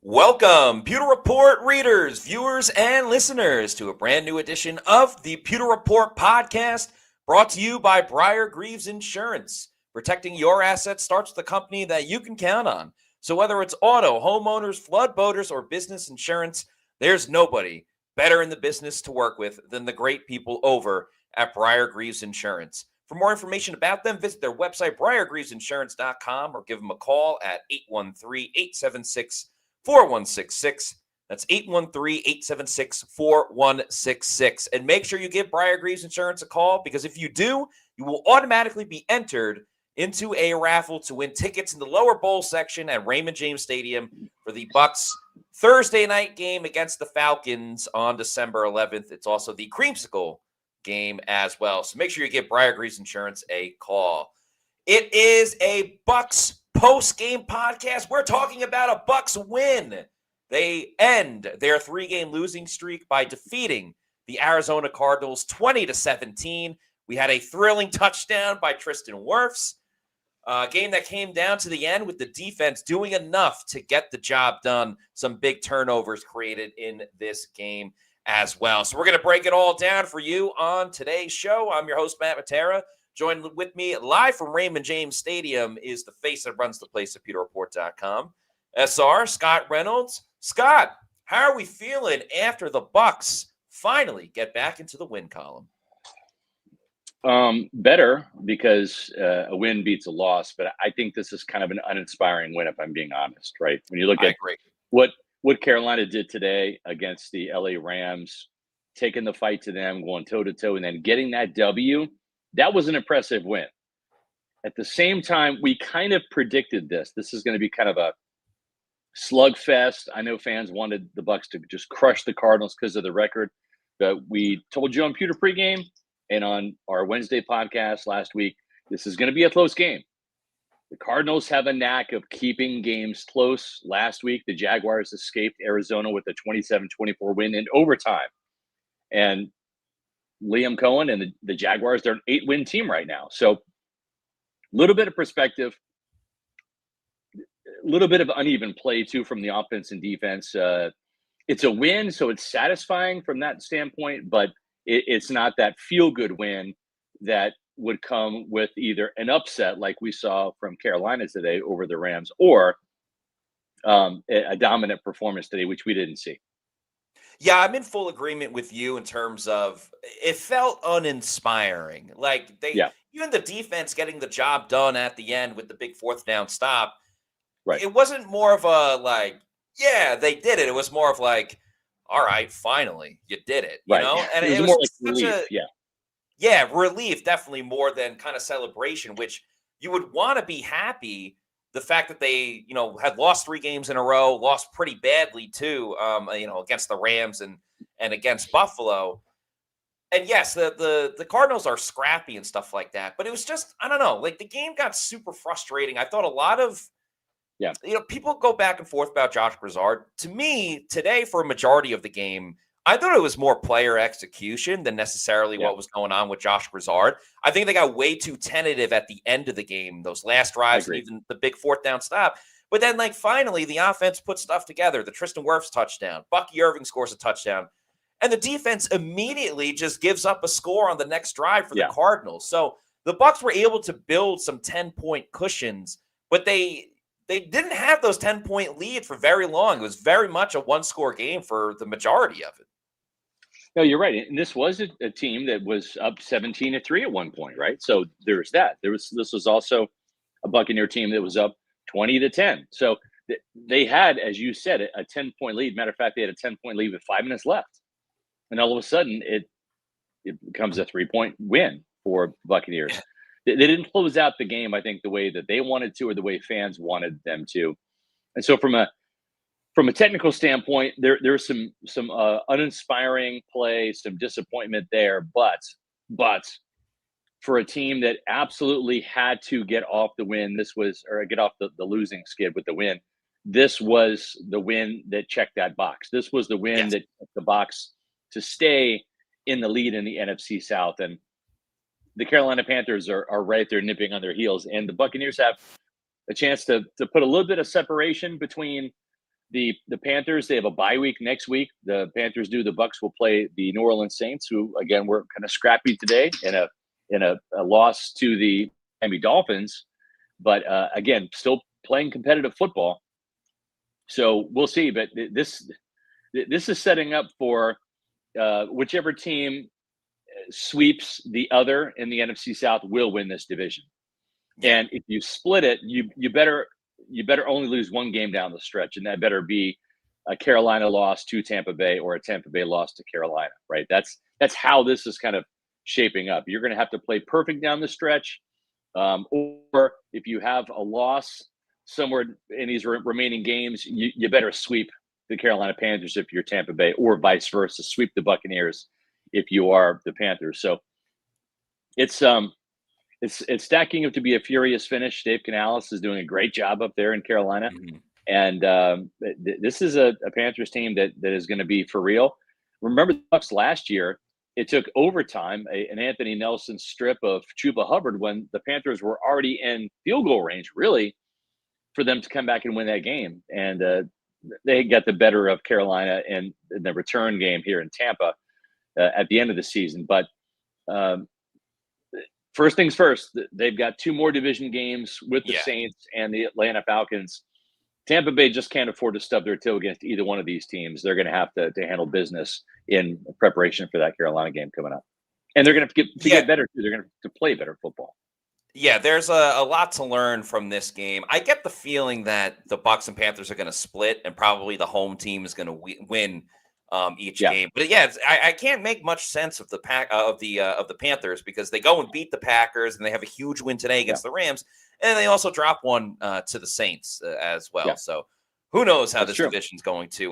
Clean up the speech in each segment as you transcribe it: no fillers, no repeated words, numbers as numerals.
Welcome, Pewter Report readers, viewers, and listeners to a brand new edition of the Pewter Report podcast brought to you by Briar-Greaves Insurance. Protecting your assets starts with a company that you can count on. So whether it's auto, homeowners, flood, boaters, or business insurance, there's nobody better in the business to work with than the great people over at Briar-Greaves Insurance. For more information about them, visit their website, briargreavesinsurance.com, or give them a call at 813-876-4166. That's 813-876-4166. And make sure you give Briar-Greaves Insurance a call, because if you do, you will automatically be entered into a raffle to win tickets in the lower bowl section at Raymond James Stadium for the Bucs Thursday night game against the Falcons on December 11th. It's also the Creamsicle game as well. So make sure you give Briar-Greaves Insurance a call. It is a Bucs post-game podcast. We're talking about a Bucs win. They end their 3-game losing streak by defeating the Arizona Cardinals 20-17. We had a thrilling touchdown by Tristan Wirfs. A game that came down to the end with the defense doing enough to get the job done. Some big turnovers created in this game as well. So we're going to break it all down for you on today's show. I'm your host, Matt Matera. Joined with me live from Raymond James Stadium is the face that runs the place at PewterReport.com, SR, Scott Reynolds. Scott, how are we feeling after the Bucs finally get back into the win column? Better, because a win beats a loss, but I think this is kind of an uninspiring win, if I'm being honest, right? When you look at what Carolina did today against the LA Rams, taking the fight to them, going toe-to-toe, and then getting that W, that was an impressive win. At the same time, we kind of predicted this. This is going to be kind of a slugfest. I know fans wanted the Bucs to just crush the Cardinals because of the record, but we told you on Pewter pregame and on our Wednesday podcast last week, this is going to be a close game. The Cardinals have a knack of keeping games close. Last week, the Jaguars escaped Arizona with a 27-24 win in overtime. And Liam Cohen and the Jaguars, they're an 8-win team right now. So a little bit of perspective, a little bit of uneven play, too, from the offense and defense. It's a win, so it's satisfying from that standpoint, but it's not that feel-good win that would come with either an upset like we saw from Carolina today over the Rams, or a dominant performance today, which we didn't see. Yeah, I'm in full agreement with you in terms of it felt uninspiring. Like even the defense getting the job done at the end with the big 4th down stop. Right. It wasn't more of a yeah, they did it. It was more of all right, finally, you did it. You know? And it was more like relief. Yeah, relief, definitely, more than kind of celebration, which you would want to be happy. The fact that they, had lost 3 games in a row, lost pretty badly too, against the Rams and against Buffalo. And yes, the Cardinals are scrappy and stuff like that. But it was just, I don't know, the game got super frustrating. I thought a lot of, people go back and forth about Josh Broussard. To me, today, for a majority of the game, I thought it was more player execution than necessarily what was going on with Josh Broussard. I think they got way too tentative at the end of the game, those last drives, and even the big 4th down stop. But then, finally, the offense put stuff together. The Tristan Wirfs touchdown. Bucky Irving scores a touchdown. And the defense immediately just gives up a score on the next drive for the Cardinals. So the Bucs were able to build some 10-point cushions, but they didn't have those 10-point lead for very long. It was very much a one-score game for the majority of it. No, you're right. And this was a team that was up 17-3 at one point, right? So there's that. This was also a Buccaneer team that was up 20-10. So they had, as you said, a 10-point lead. Matter of fact, they had a 10-point lead with 5 minutes left. And all of a sudden, it becomes a 3-point win for Buccaneers. They didn't close out the game, I think, the way that they wanted to, or the way fans wanted them to. And so from a technical standpoint, there's some uninspiring play, some disappointment there. But for a team that absolutely had to get off the win, get off the losing skid with the win. This was the win that checked that box. This was the win that checked the box to stay in the lead in the NFC South. And the Carolina Panthers are right there nipping on their heels. And the Buccaneers have a chance to put a little bit of separation between The Panthers, they have a bye week next week. The Panthers do. The Bucs will play the New Orleans Saints, who again were kind of scrappy today in a loss to the Miami Dolphins, but again still playing competitive football. So we'll see. But this is setting up for whichever team sweeps the other in the NFC South will win this division. Yeah. And if you split it, you better only lose one game down the stretch, and that better be a Carolina loss to Tampa Bay or a Tampa Bay loss to Carolina, right? That's how this is kind of shaping up. You're going to have to play perfect down the stretch, or if you have a loss somewhere in these remaining games, you better sweep the Carolina Panthers if you're Tampa Bay, or vice versa, sweep the Buccaneers if you are the Panthers. So it's stacking up to be a furious finish. Dave Canales is doing a great job up there in Carolina. Mm-hmm. And this is a Panthers team that is going to be for real. Remember the Bucs last year, it took overtime, an Anthony Nelson strip of Chuba Hubbard when the Panthers were already in field goal range, really, for them to come back and win that game. And they got the better of Carolina in the return game here in Tampa at the end of the season. But first things first, they've got 2 more division games with the Saints and the Atlanta Falcons. Tampa Bay just can't afford to stub their toe against either one of these teams. They're going to have to handle business in preparation for that Carolina game coming up. And they're going to get better, too. They're going to play better football. Yeah, there's a lot to learn from this game. I get the feeling that the Bucs and Panthers are going to split, and probably the home team is going to win each game. But I can't make much sense of the Panthers, because they go and beat the Packers, and they have a huge win today against the Rams, and they also drop one to the Saints as well. Yeah. So who knows how this division is going to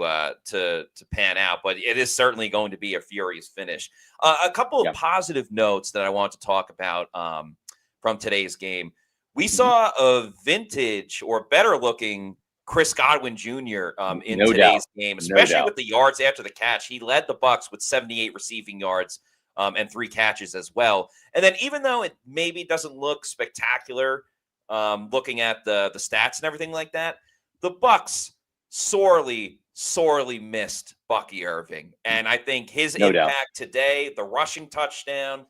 pan out? But it is certainly going to be a furious finish. A couple of positive notes that I want to talk about from today's game. We saw a vintage or better looking Chris Godwin Jr. In today's game, especially with the yards after the catch. He led the Bucs with 78 receiving yards and 3 catches as well. And then even though it maybe doesn't look spectacular, looking at the stats and everything like that, the Bucs sorely missed Bucky Irving. And I think his impact today, the rushing touchdown,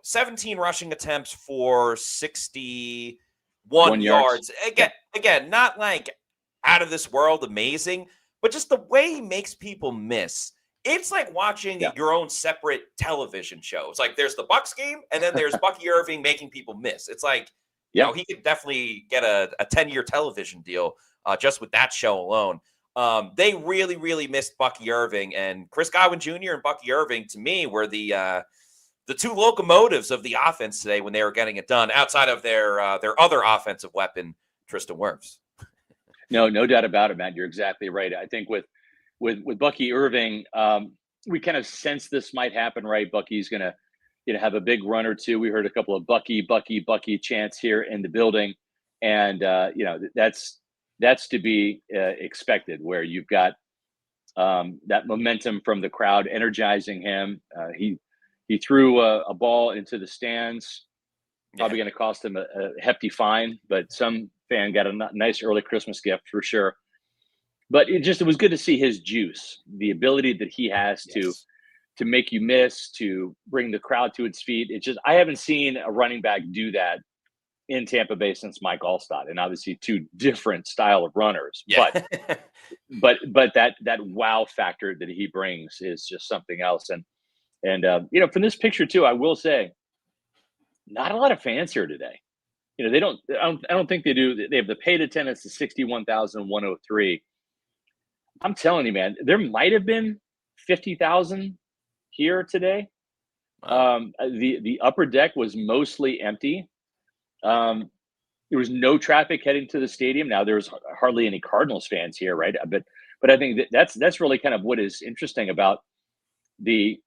17 rushing attempts for 61 yards. Again, not like out of this world amazing, but just the way he makes people miss. It's like watching your own separate television show. It's like there's the Bucs game, and then there's Bucky Irving making people miss. It's like, he could definitely get a 10-year television deal just with that show alone. They really, really missed Bucky Irving, and Chris Godwin Jr. and Bucky Irving, to me, were the 2 locomotives of the offense today when they were getting it done, outside of their other offensive weapon, Tristan Wirfs. No doubt about it, Matt. You're exactly right. I think with Bucky Irving, we kind of sense this might happen, right? Bucky's going to have a big run or two. We heard a couple of Bucky chants here in the building, and that's to be expected, where you've got that momentum from the crowd energizing him. He threw a ball into the stands, probably going to cost him a hefty fine, but some fan got a nice early Christmas gift for sure. But it was good to see his juice, the ability that he has to make you miss, to bring the crowd to its feet. I haven't seen a running back do that in Tampa Bay since Mike Allstott, and obviously 2 different style of runners. Yeah. But that wow factor that he brings is just something else. And from this picture too, I will say, not a lot of fans here today. I don't think they do. They have the paid attendance to 61,103. I'm telling you, man, there might have been 50,000 here today. Wow. The upper deck was mostly empty. There was no traffic heading to the stadium. Now there's hardly any Cardinals fans here, right? But I think that's really kind of what is interesting about the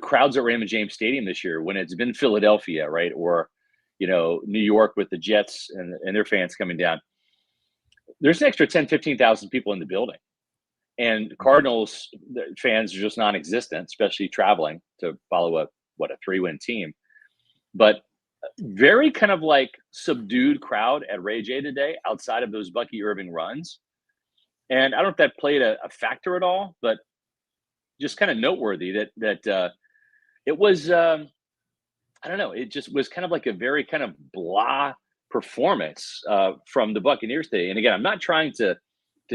crowds at Raymond James Stadium this year, when it's been Philadelphia, right? Or, New York with the Jets and their fans coming down. There's an extra 10, 15,000 people in the building. And Cardinals fans are just non-existent, especially traveling to follow a 3-win team. But very kind of like subdued crowd at Ray J today, outside of those Bucky Irving runs. And I don't know if that played a factor at all, but just kind of noteworthy that it was. I don't know. It just was kind of like a very kind of blah performance from the Buccaneers today. And again, I'm not trying to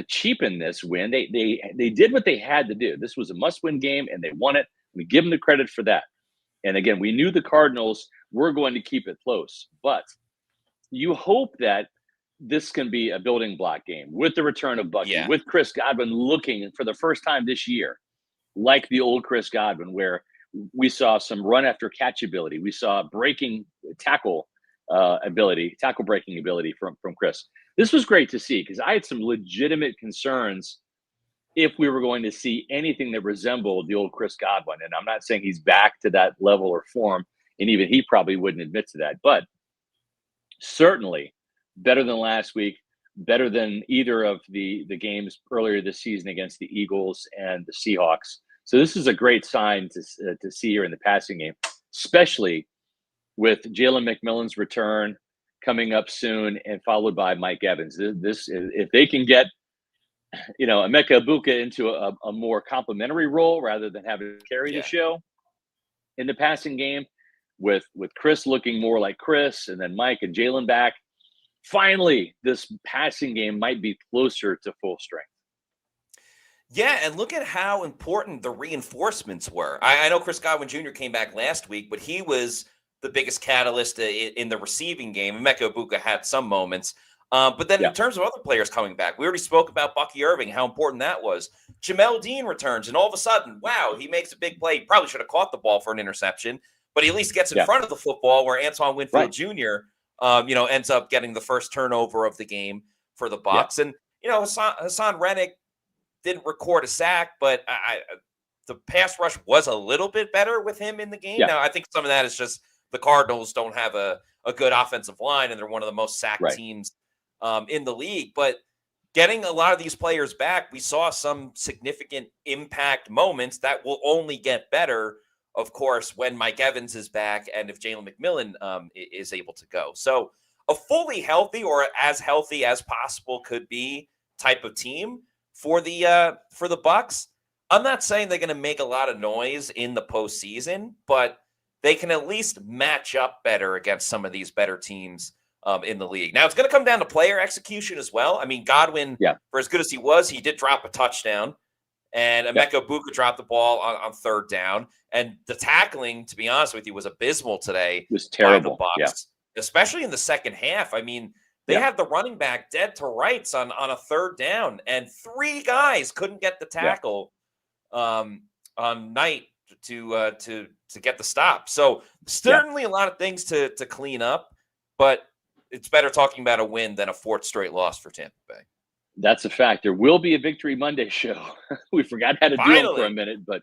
cheapen this win. They did what they had to do. This was a must-win game, and they won it. We give them the credit for that. And again, we knew the Cardinals were going to keep it close, but you hope that this can be a building block game with the return of Bucky, with Chris Godwin looking for the first time this year like the old Chris Godwin, where we saw some run after catch ability. We saw breaking tackle breaking ability from Chris. This was great to see because I had some legitimate concerns if we were going to see anything that resembled the old Chris Godwin. And I'm not saying he's back to that level or form, and even he probably wouldn't admit to that, but certainly better than last week, better than either of the games earlier this season against the Eagles and the Seahawks. So this is a great sign to see here in the passing game, especially with Jalen McMillan's return coming up soon and followed by Mike Evans. This if they can get Emeka Egbuka into a more complimentary role rather than having to carry the show in the passing game, with Chris looking more like Chris and then Mike and Jalen back, finally this passing game might be closer to full strength. Yeah, and look at how important the reinforcements were. I know Chris Godwin Jr. came back last week, but he was the biggest catalyst in the receiving game. Emeka Egbuka had some moments. But then in terms of other players coming back, we already spoke about Bucky Irving, how important that was. Jamel Dean returns, and all of a sudden, wow, he makes a big play. He probably should have caught the ball for an interception, but he at least gets in front of the football where Antoine Winfield Jr., ends up getting the first turnover of the game for the Bucs. And, Hassan Reddick didn't record a sack, but the pass rush was a little bit better with him in the game. Now, I think some of that is just the Cardinals don't have a good offensive line, and they're one of the most sacked teams in the league. But getting a lot of these players back, we saw some significant impact moments that will only get better, of course, when Mike Evans is back and if Jalen McMillan is able to go. So a fully healthy or as healthy as possible could be type of team for the Bucs. I'm not saying they're going to make a lot of noise in the postseason, but they can at least match up better against some of these better teams in the league. Now, it's going to come down to player execution as well. I mean, Godwin, for as good as he was, he did drop a touchdown, and Emeka Egbuka dropped the ball on third down. And the tackling, to be honest with you, was abysmal today. It was terrible, by the Bucs, especially in the second half. I mean, they had the running back dead to rights on a third down, and three guys couldn't get the tackle on night to get the stop. So certainly a lot of things to clean up, but it's better talking about a win than a fourth straight loss for Tampa Bay. That's a fact. There will be a Victory Monday show. We forgot how to do it for a minute, but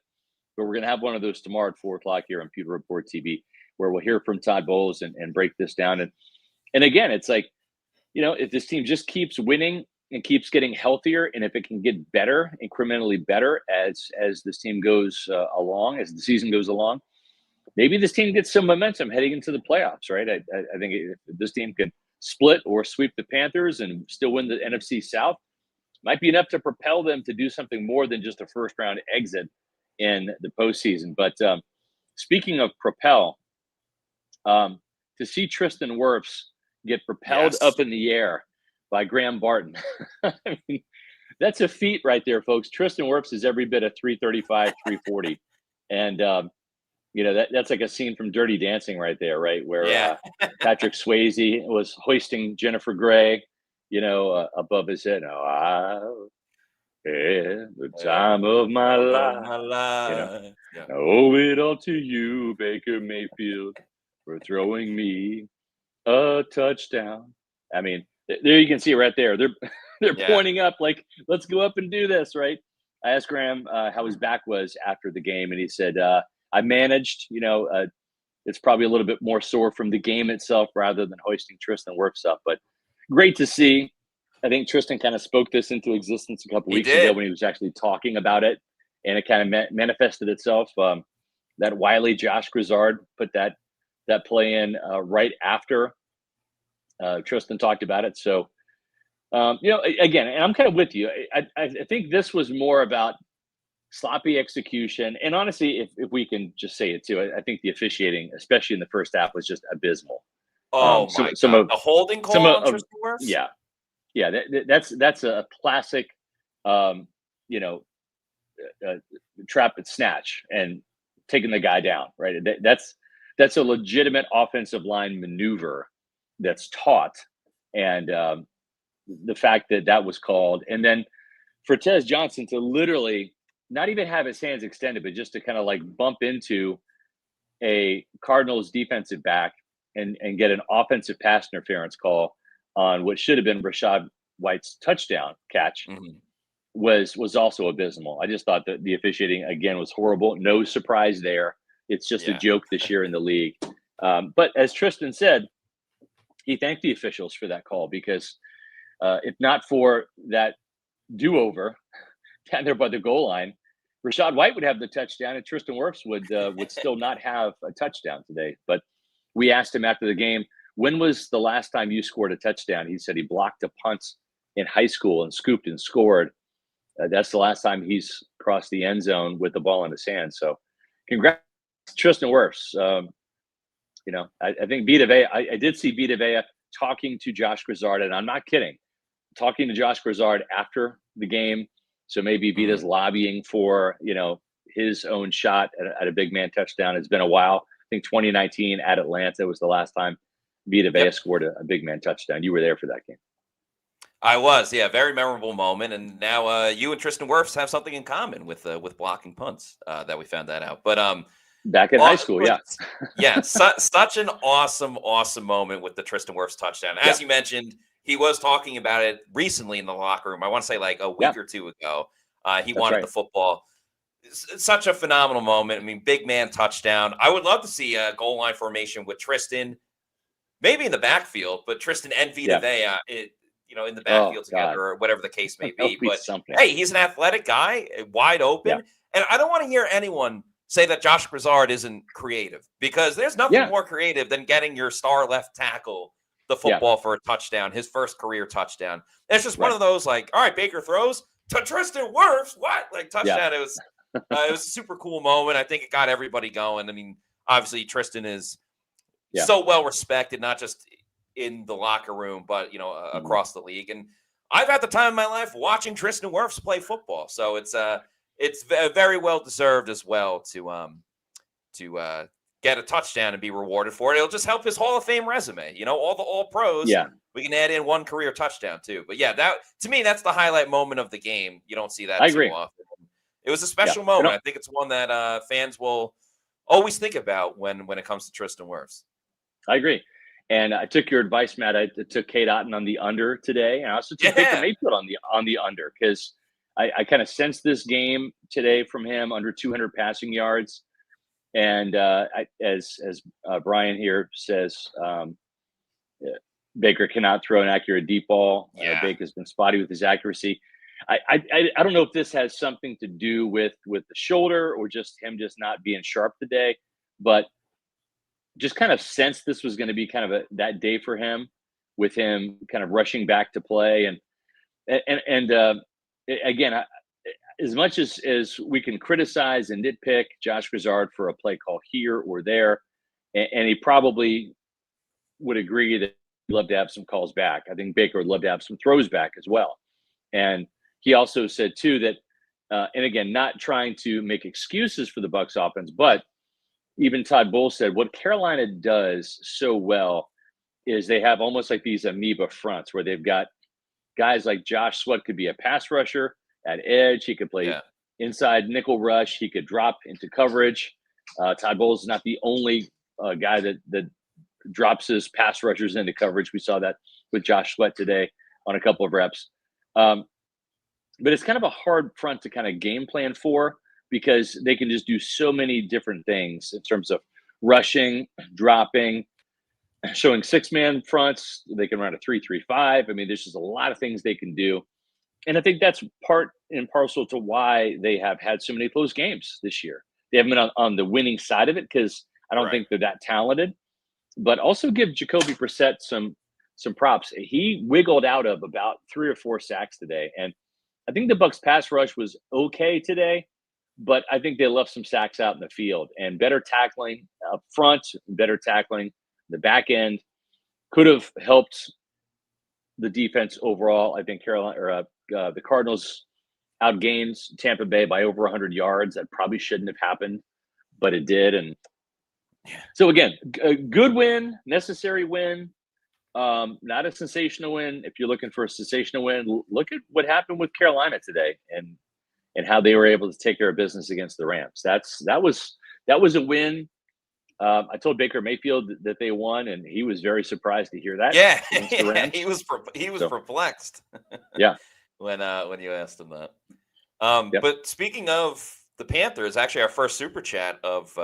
we're going to have one of those tomorrow at 4:00 here on Pewter Report TV, where we'll hear from Todd Bowles and break this down. And again, it's like, if this team just keeps winning and keeps getting healthier, and if it can get better, incrementally better as this team goes along, as the season goes along, maybe this team gets some momentum heading into the playoffs, right? I think if this team could split or sweep the Panthers and still win the NFC South, might be enough to propel them to do something more than just a first-round exit in the postseason. But speaking of propel, to see Tristan Wirfs get propelled up in the air by Graham Barton, I mean, that's a feat right there, folks. Tristan Wirfs is every bit of 335, 340. And, that's like a scene from Dirty Dancing right there, right? Where Patrick Swayze was hoisting Jennifer Grey, above his head. Oh, I had the time of my life. I owe it all to you, Baker Mayfield, for throwing me a touchdown. I mean, there you can see right there. They're pointing up like, let's go up and do this, right? I asked Graham how his back was after the game, and he said, I managed, it's probably a little bit more sore from the game itself rather than hoisting Tristan Wirfs up. But great to see. I think Tristan kind of spoke this into existence a couple weeks ago when he was actually talking about it, and it kind of manifested itself. That wily Josh Grizzard put that play in right after Tristan talked about it. So Again, and I'm kind of with you. I think this was more about sloppy execution. And honestly, if we can just say it too, I think the officiating, especially in the first half, was just abysmal. Oh my God. A holding call on Tristan Wirfs? Yeah. Yeah. That's a classic, you know, trap and snatch and taking the guy down, right? That's a legitimate offensive line maneuver that's taught. And the fact that was called, and then for Tez Johnson to literally not even have his hands extended, but just to kind of like bump into a Cardinals defensive back and get an offensive pass interference call on what should have been Rachaad White's touchdown catch was also abysmal. I just thought that the officiating again was horrible. No surprise there. It's just a joke this year in the league. But as Tristan said, he thanked the officials for that call because if not for that do-over down there by the goal line, Rachaad White would have the touchdown, and Tristan Wirfs would still not have a touchdown today. But we asked him after the game, when was the last time you scored a touchdown? He said he blocked a punt in high school and scooped and scored. That's the last time he's crossed the end zone with the ball in his hand. So congrats, Tristan Wirfs. I think Vita Vea, I did see Vita Vea talking to Josh Grizzard, and I'm not kidding, talking to Josh Grizzard after the game. So maybe Vita's lobbying for, his own shot at a big man touchdown. It's been a while. I think 2019 at Atlanta was the last time Vita Vea scored a big man touchdown. You were there for that game. I was, yeah, very memorable moment. And now you and Tristan Wirfs have something in common with blocking punts that we found that out. But back in high school, such an awesome moment with the Tristan Wirfs touchdown. As you mentioned, he was talking about it recently in the locker room. I want to say like a week or two ago. He wanted the football. It's such a phenomenal moment. I mean, big man touchdown. I would love to see a goal line formation with Tristan, maybe in the backfield, but Tristan and Vita Vea, in the backfield together or whatever the case may be. But hey, he's an athletic guy, wide open. And I don't want to hear anyone say that Josh Grizzard isn't creative, because there's nothing more creative than getting your star left tackle the football for a touchdown, his first career touchdown. And it's just one of those like, all right, Baker throws to Tristan Wirfs, what? Like touchdown. It was a super cool moment. I think it got everybody going. I mean, obviously Tristan is so well respected, not just in the locker room, but across the league. And I've had the time of my life watching Tristan Wirfs play football, so it's very well deserved as well to get a touchdown and be rewarded for it. It'll just help his Hall of Fame resume. All the All Pros. Yeah, we can add in one career touchdown too. But that to me, that's the highlight moment of the game. You don't see that too often. It was a special moment. I think it's one that fans will always think about when it comes to Tristan Wirfs. I agree. And I took your advice, Matt. I took Kate Otten on the under today, and I also took Baker Mayfield on the under, because I kind of sensed this game today from him, under 200 passing yards. And as Brian here says, Baker cannot throw an accurate deep ball. Baker's been spotty with his accuracy. I don't know if this has something to do with the shoulder or just him just not being sharp today, but just kind of sensed this was going to be kind of that day for him, with him kind of rushing back to play. And again, as much as we can criticize and nitpick Josh Grizzard for a play call here or there, and he probably would agree that he'd love to have some calls back. I think Baker would love to have some throws back as well. And he also said too that, and again, not trying to make excuses for the Bucs offense, but even Todd Bowles said what Carolina does so well is they have almost like these amoeba fronts where they've got guys like Josh Sweat could be a pass rusher at edge. He could play inside nickel rush. He could drop into coverage. Todd Bowles is not the only guy that drops his pass rushers into coverage. We saw that with Josh Sweat today on a couple of reps. But it's kind of a hard front to kind of game plan for, because they can just do so many different things in terms of rushing, dropping, showing 6-man fronts. They can run a 3-3-5. I mean, there's just a lot of things they can do. And I think that's part and parcel to why they have had so many close games this year. They haven't been on the winning side of it, because I don't think they're that talented. But also give Jacoby Brissett some some props. He wiggled out of about 3 or 4 sacks today, and I think the Bucs pass rush was okay today, but I think they left some sacks out in the field, and better tackling up front, better tackling the back end could have helped the defense overall. I think the Cardinals outgained Tampa Bay by over 100 yards. That probably shouldn't have happened, but it did. And so again, a good win, necessary win. Not a sensational win. If you're looking for a sensational win, look at what happened with Carolina today and how they were able to take care of business against the Rams. That was a win. I told Baker Mayfield that they won, and he was very surprised to hear that. Yeah, he was perplexed. Yeah, when you asked him that. Yep. But speaking of the Panthers, actually, our first super chat of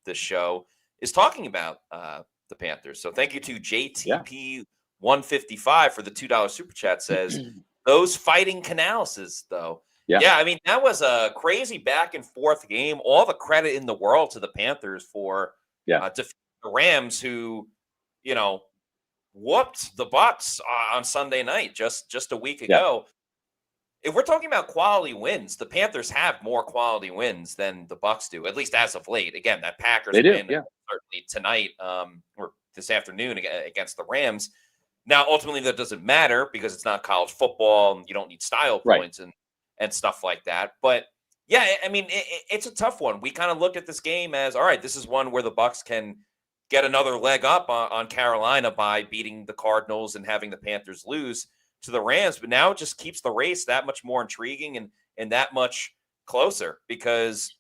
this show is talking about the Panthers. So thank you to JTP155 for the $2 super chat. Says those fighting Canalises, though. Yeah, I mean, that was a crazy back and forth game. All the credit in the world to the Panthers for defeating the Rams, who, whooped the Bucs on Sunday night just a week ago. If we're talking about quality wins, the Panthers have more quality wins than the Bucs do, at least as of late. Again, that Packers win certainly tonight or this afternoon against the Rams. Now, ultimately, that doesn't matter because it's not college football and you don't need style points and stuff like that. But yeah, I mean, it's a tough one. We kind of looked at this game as, all right, this is one where the Bucs can get another leg up on Carolina by beating the Cardinals and having the Panthers lose to the Rams. But now it just keeps the race that much more intriguing and that much closer, because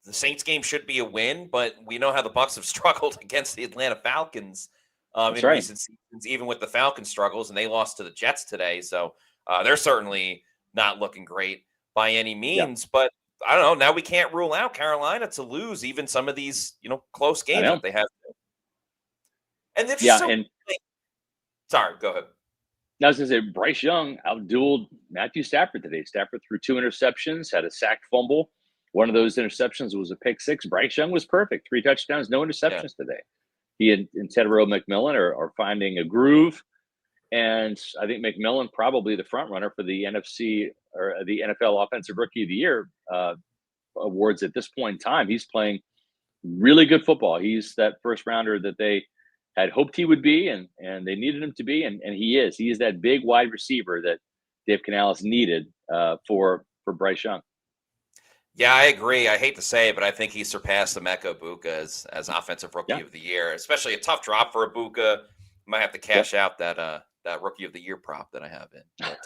the Saints game should be a win, but we know how the Bucs have struggled against the Atlanta Falcons in recent seasons, even with the Falcons struggles, and they lost to the Jets today. So they're certainly not looking great by any means, but I don't know. Now we can't rule out Carolina to lose even some of these, close games that they have. And if sorry, go ahead. I was going to say, Bryce Young outdueled Matthew Stafford today. Stafford threw 2 interceptions, had a sacked fumble. One of those interceptions was a pick six. Bryce Young was perfect. 3 touchdowns, no interceptions today. He and Tedero McMillan are finding a groove. And I think McMillan probably the front runner for the NFC or the NFL Offensive Rookie of the Year awards at this point in time. He's playing really good football. He's that first rounder that they had hoped he would be, and they needed him to be, and he is. He is that big wide receiver that Dave Canales needed for Bryce Young. Yeah, I agree. I hate to say it, but I think he surpassed Emeka Egbuka as Offensive Rookie of the Year. Especially a tough drop for Egbuka. Might have to cash out that Rookie of the Year prop that I have in. But,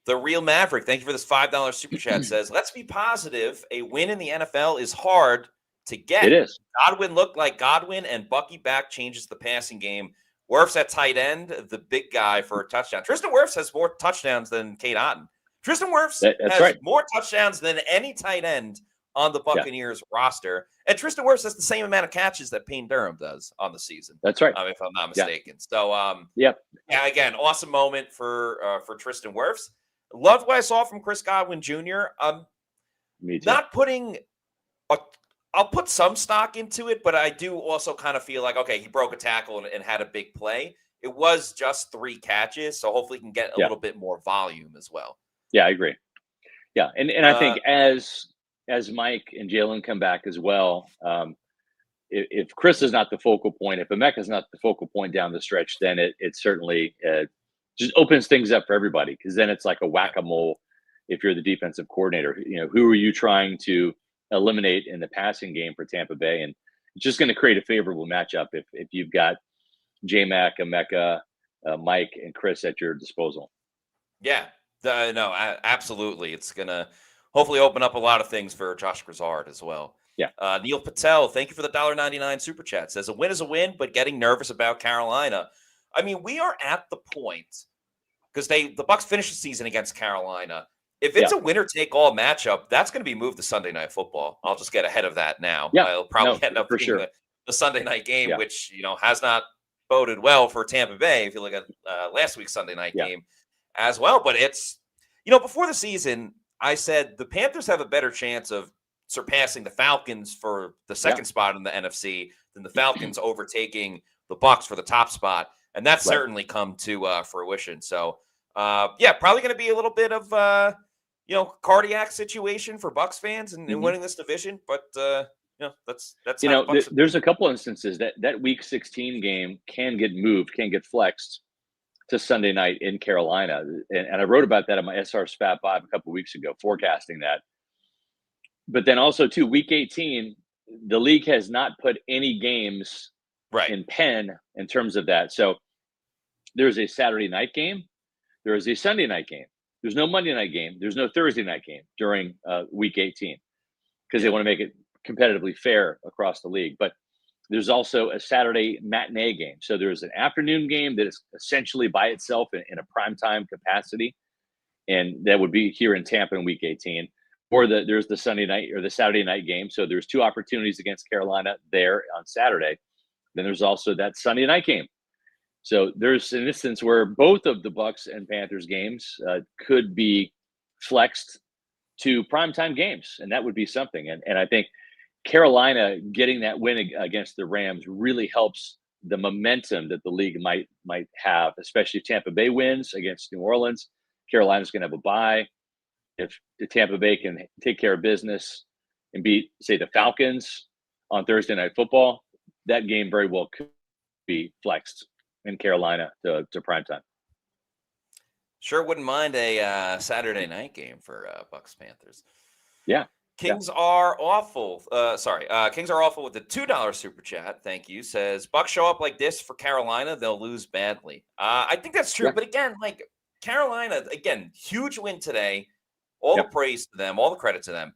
The Real Maverick, thank you for this $5 super chat, says, let's be positive. A win in the NFL is hard to get. It is. Godwin looked like Godwin, and Bucky back changes the passing game. Wirfs at tight end, the big guy for a touchdown. Tristan Wirfs has more touchdowns than Cade Otton. Tristan Wirfs has more touchdowns than any tight end on the Buccaneers roster. And Tristan Wirfs has the same amount of catches that Payne Durham does on the season. That's right. If I'm not mistaken. So, again, awesome moment for Tristan Wirfs. Loved what I saw from Chris Godwin Jr. Me too. Not putting I'll put some stock into it, but I do also kind of feel like, okay, he broke a tackle and had a big play. It was just 3 catches, so hopefully he can get a little bit more volume as well. Yeah, I agree. Yeah, and I think as Mike and Jalen come back as well, if Chris is not the focal point, if Emeka is not the focal point down the stretch, then it certainly just opens things up for everybody, because then it's like a whack-a-mole if you're the defensive coordinator. Who are you trying to eliminate in the passing game for Tampa Bay? And it's just going to create a favorable matchup if you've got J-Mac, Emeka, Mike, and Chris at your disposal. Yeah, no, absolutely. It's going to hopefully open up a lot of things for Josh Grizzard as well. Yeah. Neil Patel, thank you for the $1.99 super chat. Says, a win is a win, but getting nervous about Carolina. I mean, we are at the point, because the Bucs finished the season against Carolina. If it's a winner-take-all matchup, that's going to be moved to Sunday Night Football. I'll just get ahead of that now. It'll probably end up being the Sunday night game, which has not boded well for Tampa Bay if you look at last week's Sunday night game as well. But it's, before the season, I said the Panthers have a better chance of surpassing the Falcons for the second spot in the NFC than the Falcons overtaking the Bucs for the top spot, and that's certainly come to fruition. So, probably going to be a little bit of cardiac situation for Bucs fans in winning this division, but that's there's a couple instances that Week 16 game can get moved, can get flexed to Sunday night in Carolina, and I wrote about that on my SR Spat 5 a couple weeks ago, forecasting that. But then also too, Week 18, the league has not put any games in pen in terms of that. So there's a Saturday night game, there is a Sunday night game. There's no Monday night game. There's no Thursday night game during Week 18 because they want to make it competitively fair across the league. But there's also a Saturday matinee game. So there's an afternoon game that is essentially by itself in a primetime capacity, and that would be here in Tampa in Week 18. Or there's the Sunday night or the Saturday night game. So there's 2 opportunities against Carolina there on Saturday. Then there's also that Sunday night game. So there's an instance where both of the Bucs and Panthers games could be flexed to primetime games, and that would be something. And I think Carolina getting that win against the Rams really helps the momentum that the league might have, especially if Tampa Bay wins against New Orleans. Carolina's going to have a bye. If the Tampa Bay can take care of business and beat, say, the Falcons on Thursday Night Football, that game very well could be flexed in Carolina to primetime. Sure wouldn't mind a Saturday night game for Bucs Panthers. Yeah. Kings are awful. Kings are awful with the $2 super chat. Thank you. Says Bucs show up like this for Carolina, they'll lose badly. I think that's true. Yeah. But again, like Carolina, huge win today. All the praise to them, all the credit to them.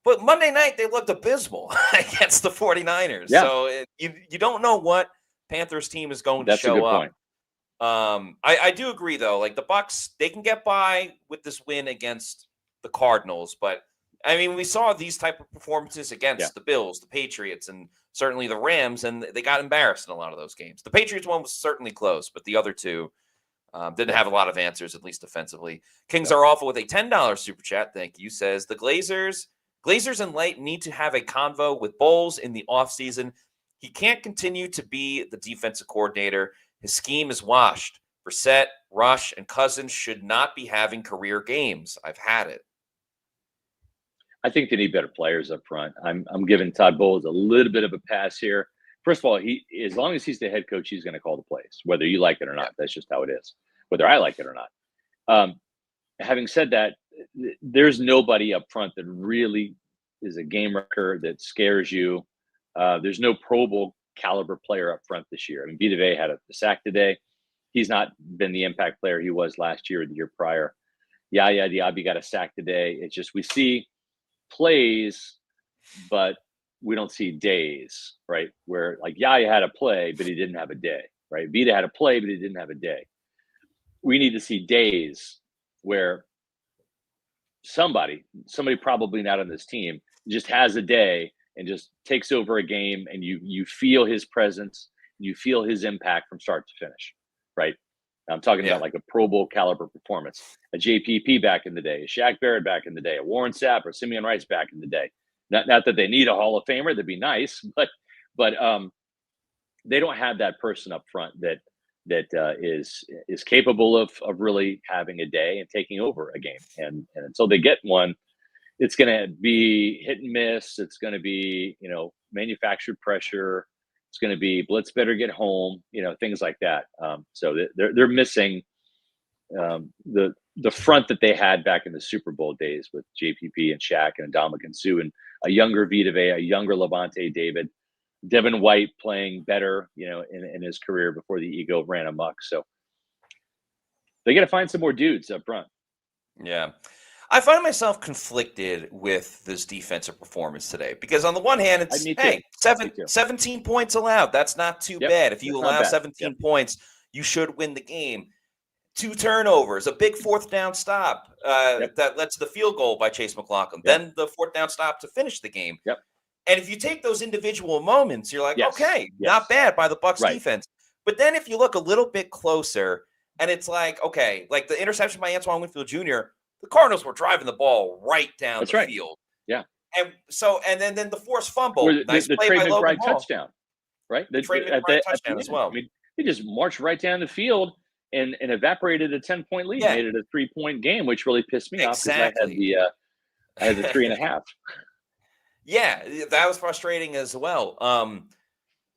But Monday night, they looked abysmal against the 49ers. Yeah. So you don't know what Panthers team is going to show up. Point. I do agree, though. Like the Bucs, they can get by with this win against the Cardinals. But, I mean, we saw these type of performances against the Bills, the Patriots, and certainly the Rams, and they got embarrassed in a lot of those games. The Patriots one was certainly close, but the other two didn't have a lot of answers, at least defensively. Kings are awful with a $10 super chat. Thank you. Says the Glazers and Light need to have a convo with Bowles in the offseason. He can't continue to be the defensive coordinator. His scheme is washed. Brissett, Rush, and Cousins should not be having career games. I've had it. I think they need better players up front. I'm giving Todd Bowles a little bit of a pass here. First of all, as long as he's the head coach, he's going to call the plays, whether you like it or not. That's just how it is, whether I like it or not. Having said that, there's nobody up front that really is a game wrecker that scares you. There's no Pro Bowl caliber player up front this year. I mean, Vita had a sack today. He's not been the impact player he was last year or the year prior. Yaya Diaby got a sack today. It's just we see plays, but we don't see days, right? Where like Yaya had a play, but he didn't have a day, right? Vita had a play, but he didn't have a day. We need to see days where somebody probably not on this team just has a day and just takes over a game, and you feel his presence, you feel his impact from start to finish, right? I'm talking about like a Pro Bowl caliber performance, a JPP back in the day, a Shaq Barrett back in the day, a Warren Sapp or Simeon Rice back in the day. Not that they need a Hall of Famer, that'd be nice, but they don't have that person up front that is capable of really having a day and taking over a game. And until they get one, it's going to be hit and miss. It's going to be, manufactured pressure. It's going to be blitz better get home, things like that. So they're missing the front that they had back in the Super Bowl days with JPP and Shaq and Ndamukong Suh and a younger Vita Vea, a younger Levante David, Devin White playing better, in his career before the ego ran amok. So they got to find some more dudes up front. Yeah. I find myself conflicted with this defensive performance today because on the one hand, it's 17 points allowed. That's not too bad. If you allow 17 points, you should win the game. 2 turnovers, a big 4th down stop that led to the field goal by Chase McLaughlin. Then the 4th down stop to finish the game. And if you take those individual moments, you're like, okay, not bad by the Bucs defense. But then if you look a little bit closer and it's like, okay, like the interception by Antoine Winfield Jr., the Cardinals were driving the ball right down the field. Yeah. And so, and then the forced fumble. The Trey McBride touchdown. right? Traded At a the touchdown as end. well. I mean, he just marched right down the field and evaporated a 10-point lead, Yeah, made it a 3-point game, which really pissed me off because exactly. I had the 3.5. Yeah, that was frustrating as well.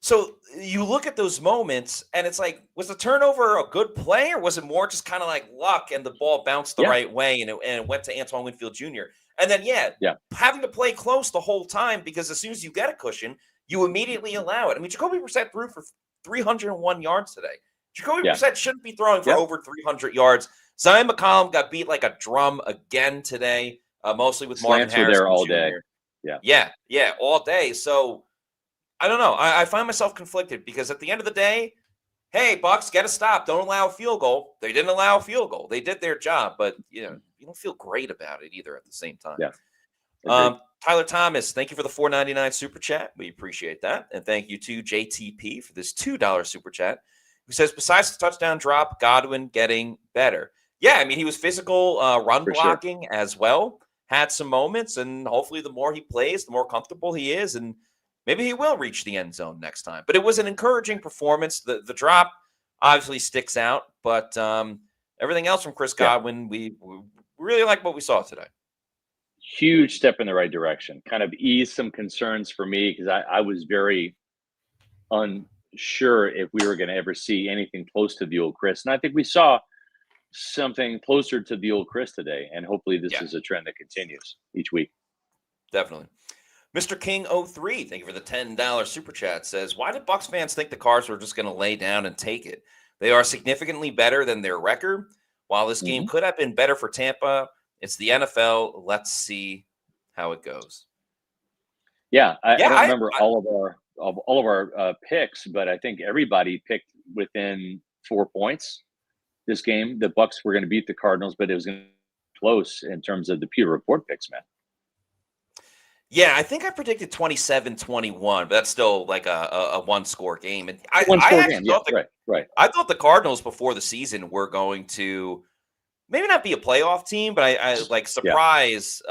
So you look at those moments, and it's like, was the turnover a good play, or was it more just kind of like luck, and the ball bounced the Yeah, right way, and it went to Antoine Winfield Jr. And then, yeah, having to play close the whole time because as soon as you get a cushion, you immediately allow it. I mean, Jacoby Brissett threw for 301 yards today. Jacoby yeah, Brissett shouldn't be throwing for yeah. over 300 yards. Zion McCollum got beat like a drum again today, mostly with Marvin Slants were there Harrison all day. Jr. Yeah, Yeah, all day. So I don't know. I find myself conflicted because at the end of the day, hey, Bucs, get a stop. Don't allow a field goal. They didn't allow a field goal. They did their job, but you don't feel great about it either at the same time. yeah. Agreed. Tyler Thomas, thank you for the $4.99 super chat. We appreciate that. And thank you to JTP for this $2 super chat, who says, besides the touchdown drop, Godwin getting better. Yeah, I mean, he was physical run For blocking as well, had some moments, and hopefully the more he plays, the more comfortable he is, and maybe he will reach the end zone next time. But it was an encouraging performance. The drop obviously sticks out, but everything else from Chris Godwin, we really like what we saw today. Huge step in the right direction. Kind of eased some concerns for me because I was very unsure if we were going to ever see anything close to the old Chris. And I think we saw something closer to the old Chris today. And hopefully this is a trend that continues each week. Definitely. Mr. King 03, thank you for the $10 super chat, says, why did Bucs fans think the Cards were just going to lay down and take it? They are significantly better than their record. While this game could have been better for Tampa, it's the NFL. Let's see how it goes. Yeah, I don't remember all of our picks, but I think everybody picked within 4 points this game. The Bucs were going to beat the Cardinals, but it was going to be close in terms of the Pewter Report picks, man. Yeah, I think I predicted 27-21, but that's still like a one-score game. And I thought the Cardinals before the season were going to maybe not be a playoff team, but I like surprise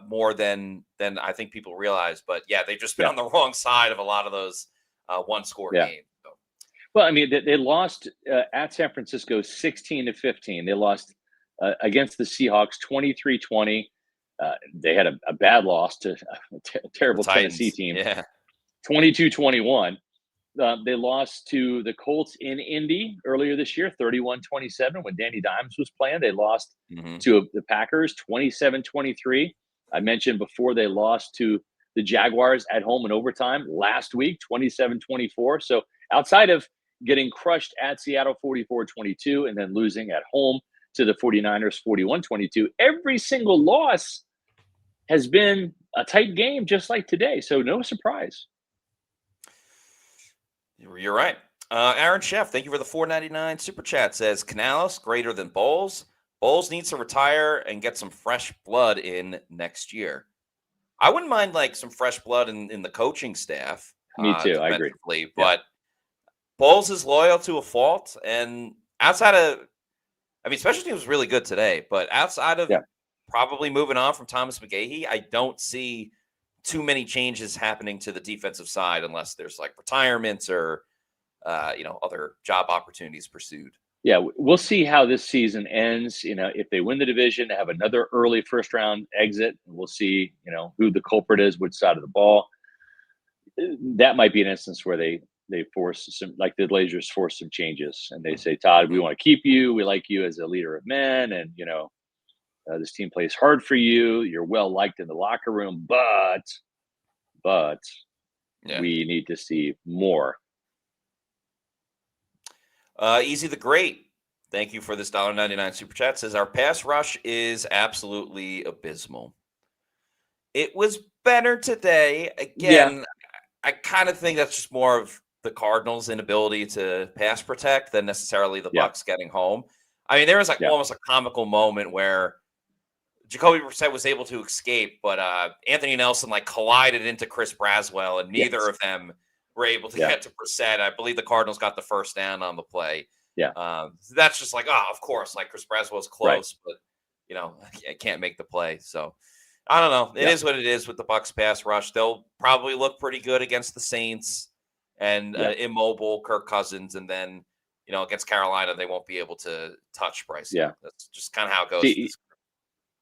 more than I think people realize. But yeah, they've just been on the wrong side of a lot of those one-score games. So. Well, I mean, they lost at San Francisco 16-15. They lost against the Seahawks 23-20. They had a bad loss to a terrible Tennessee team, 22-21. They lost to the Colts in Indy earlier this year, 31-27, when Danny Dimes was playing. They lost to the Packers, 27-23. I mentioned before they lost to the Jaguars at home in overtime last week, 27-24. So outside of getting crushed at Seattle 44-22 and then losing at home to the 49ers 41-22, every single loss has been a tight game just like today. So no surprise. You're right. Aaron Sheff, thank you for the $4.99 super chat, says Canales greater than Bowles. Bowles needs to retire and get some fresh blood in next year. I wouldn't mind like some fresh blood in the coaching staff. Me too. I agree. But Bowles is loyal to a fault. And outside of, I mean, special teams was really good today, but outside of probably moving on from Thomas McGahee, I don't see too many changes happening to the defensive side unless there's like retirements or, other job opportunities pursued. Yeah, we'll see how this season ends. If they win the division, have another early first round exit, we'll see, who the culprit is, which side of the ball. That might be an instance where they force some, like the Blazers force some changes and they say, Todd, we want to keep you. We like you as a leader of men. And, this team plays hard for you. You're well liked in the locker room, but we need to see more. Easy the Great, thank you for this $1.99 super chat, says our pass rush is absolutely abysmal. It was better today. Again, I kind of think that's just more of the Cardinals' inability to pass protect than necessarily the Bucs getting home. I mean, there was like almost a comical moment where Jacoby Brissett was able to escape, but Anthony Nelson like collided into Chris Braswell, and neither of them were able to get to Brissett. I believe the Cardinals got the first down on the play. So that's just like, of course, like Chris Braswell's close, but I can't make the play. So I don't know. It is what it is with the Bucs pass rush. They'll probably look pretty good against the Saints, and immobile Kirk Cousins, and then against Carolina they won't be able to touch Bryce. Yeah, that's just kind of how it goes. See,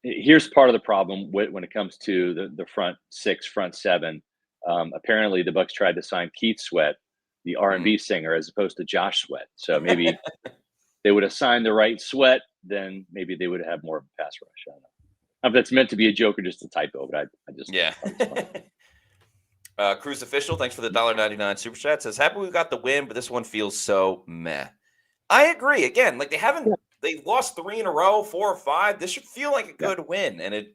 here's part of the problem when it comes to the front six, front seven. Apparently, the Bucs tried to sign Keith Sweat, the R&B singer, as opposed to Josh Sweat. So maybe they would have signed the right Sweat, then maybe they would have more of a pass rush. I don't know. If that's meant to be a joke or just a typo, but I just Cruise Official, thanks for the $1.99 super chat. Says, happy we got the win, but this one feels so meh. I agree. Again, like they lost 3 in a row, 4 or 5. This should feel like a good win, and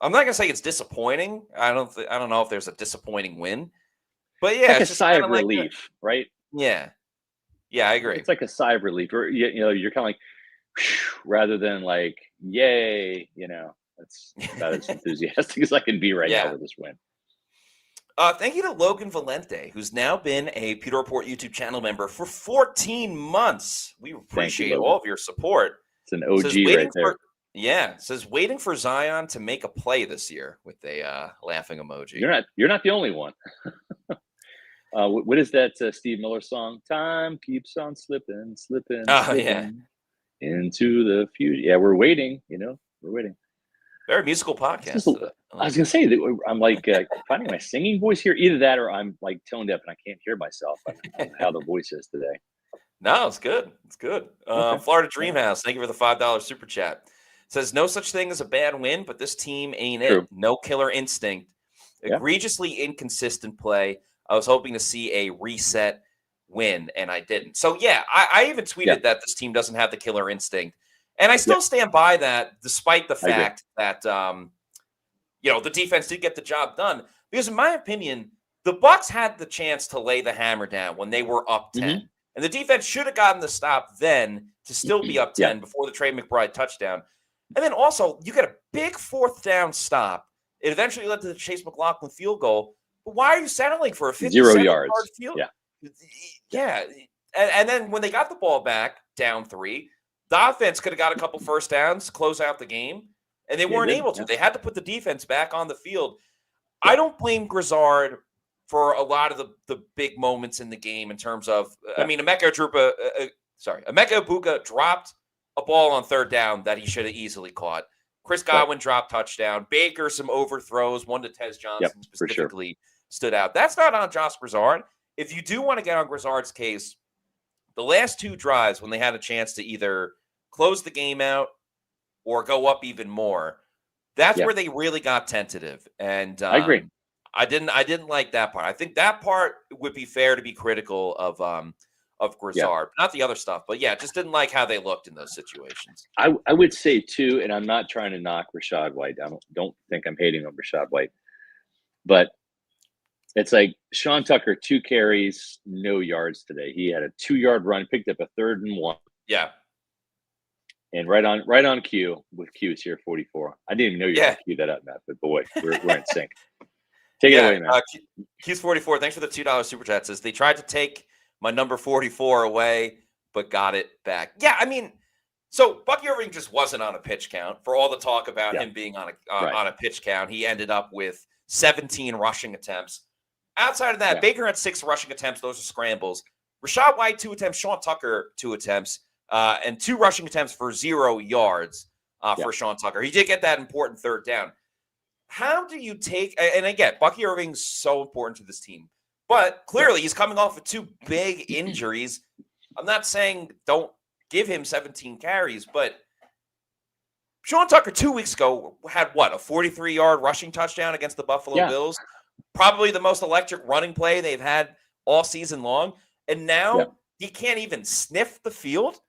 I'm not gonna say it's disappointing. I don't know if there's a disappointing win, but it's like a sigh of relief, right? Yeah, I agree. It's like a sigh of relief, or you're kind of like, rather than like, yay, that's about as enthusiastic as I can be right now with this win. Thank you to Logan Valente, who's now been a Pewter Report YouTube channel member for 14 months. We appreciate all of your support. It's an OG right there. Says waiting for Zion to make a play this year with a laughing emoji. You're not the only one. What is that Steve Miller song? Time keeps on slipping. Into the future. Yeah, we're waiting. We're waiting. Very musical podcast. I was gonna say that I'm like finding my singing voice here. Either that, or I'm like toned up and I can't hear myself. I don't know how the voice is today. No, it's good. It's good. Florida Dreamhouse, thank you for the $5 super chat. Says no such thing as a bad win, but this team ain't it. No killer instinct. Egregiously inconsistent play. I was hoping to see a reset win, and I didn't. So I even tweeted that this team doesn't have the killer instinct. And I still stand by that, despite the fact that the defense did get the job done. Because in my opinion, the Bucs had the chance to lay the hammer down when they were up 10. And the defense should have gotten the stop then to still be up 10 before the Trey McBride touchdown. And then also, you get a big 4th down stop. It eventually led to the Chase McLaughlin field goal. But why are you settling for a 57-yard field? And then when they got the ball back, down 3, the offense could have got a couple first downs to close out the game, and they weren't able to. They had to put the defense back on the field. I don't blame Grizzard for a lot of the big moments in the game in terms of, Emeka Ibuka dropped a ball on 3rd down that he should have easily caught. Chris Godwin dropped touchdown. Baker, some overthrows. One to Tez Johnson specifically stood out. That's not on Josh Grizzard. If you do want to get on Grizzard's case, the last 2 drives when they had a chance to either close the game out or go up even more, that's where they really got tentative. And I agree. I didn't like that part. I think that part would be fair to be critical of Grizzard, not the other stuff. But just didn't like how they looked in those situations. I would say too, and I'm not trying to knock Rachaad White. I don't think I'm hating on Rachaad White, but it's like Sean Tucker, 2 carries, no yards today. He had a 2-yard run, picked up a 3rd and 1. Yeah. And right on cue with Q's here, 44. I didn't even know you had to cue that up, Matt, but boy, we're in sync. Take it away, man. Q's 44, thanks for the $2 super chat. Says they tried to take my number 44 away, but got it back. So Bucky Irving just wasn't on a pitch count. For all the talk about him being on a pitch count, he ended up with 17 rushing attempts. Outside of that, Baker had 6 rushing attempts. Those are scrambles. Rachaad White, 2 attempts. Sean Tucker, 2 attempts. And 2 rushing attempts for 0 yards for Sean Tucker. He did get that important 3rd down. How do you take – and again, Bucky Irving's so important to this team. But clearly he's coming off of 2 big injuries. I'm not saying don't give him 17 carries, but Sean Tucker 2 weeks ago had a 43-yard rushing touchdown against the Buffalo Bills. Probably the most electric running play they've had all season long. And now he can't even sniff the field.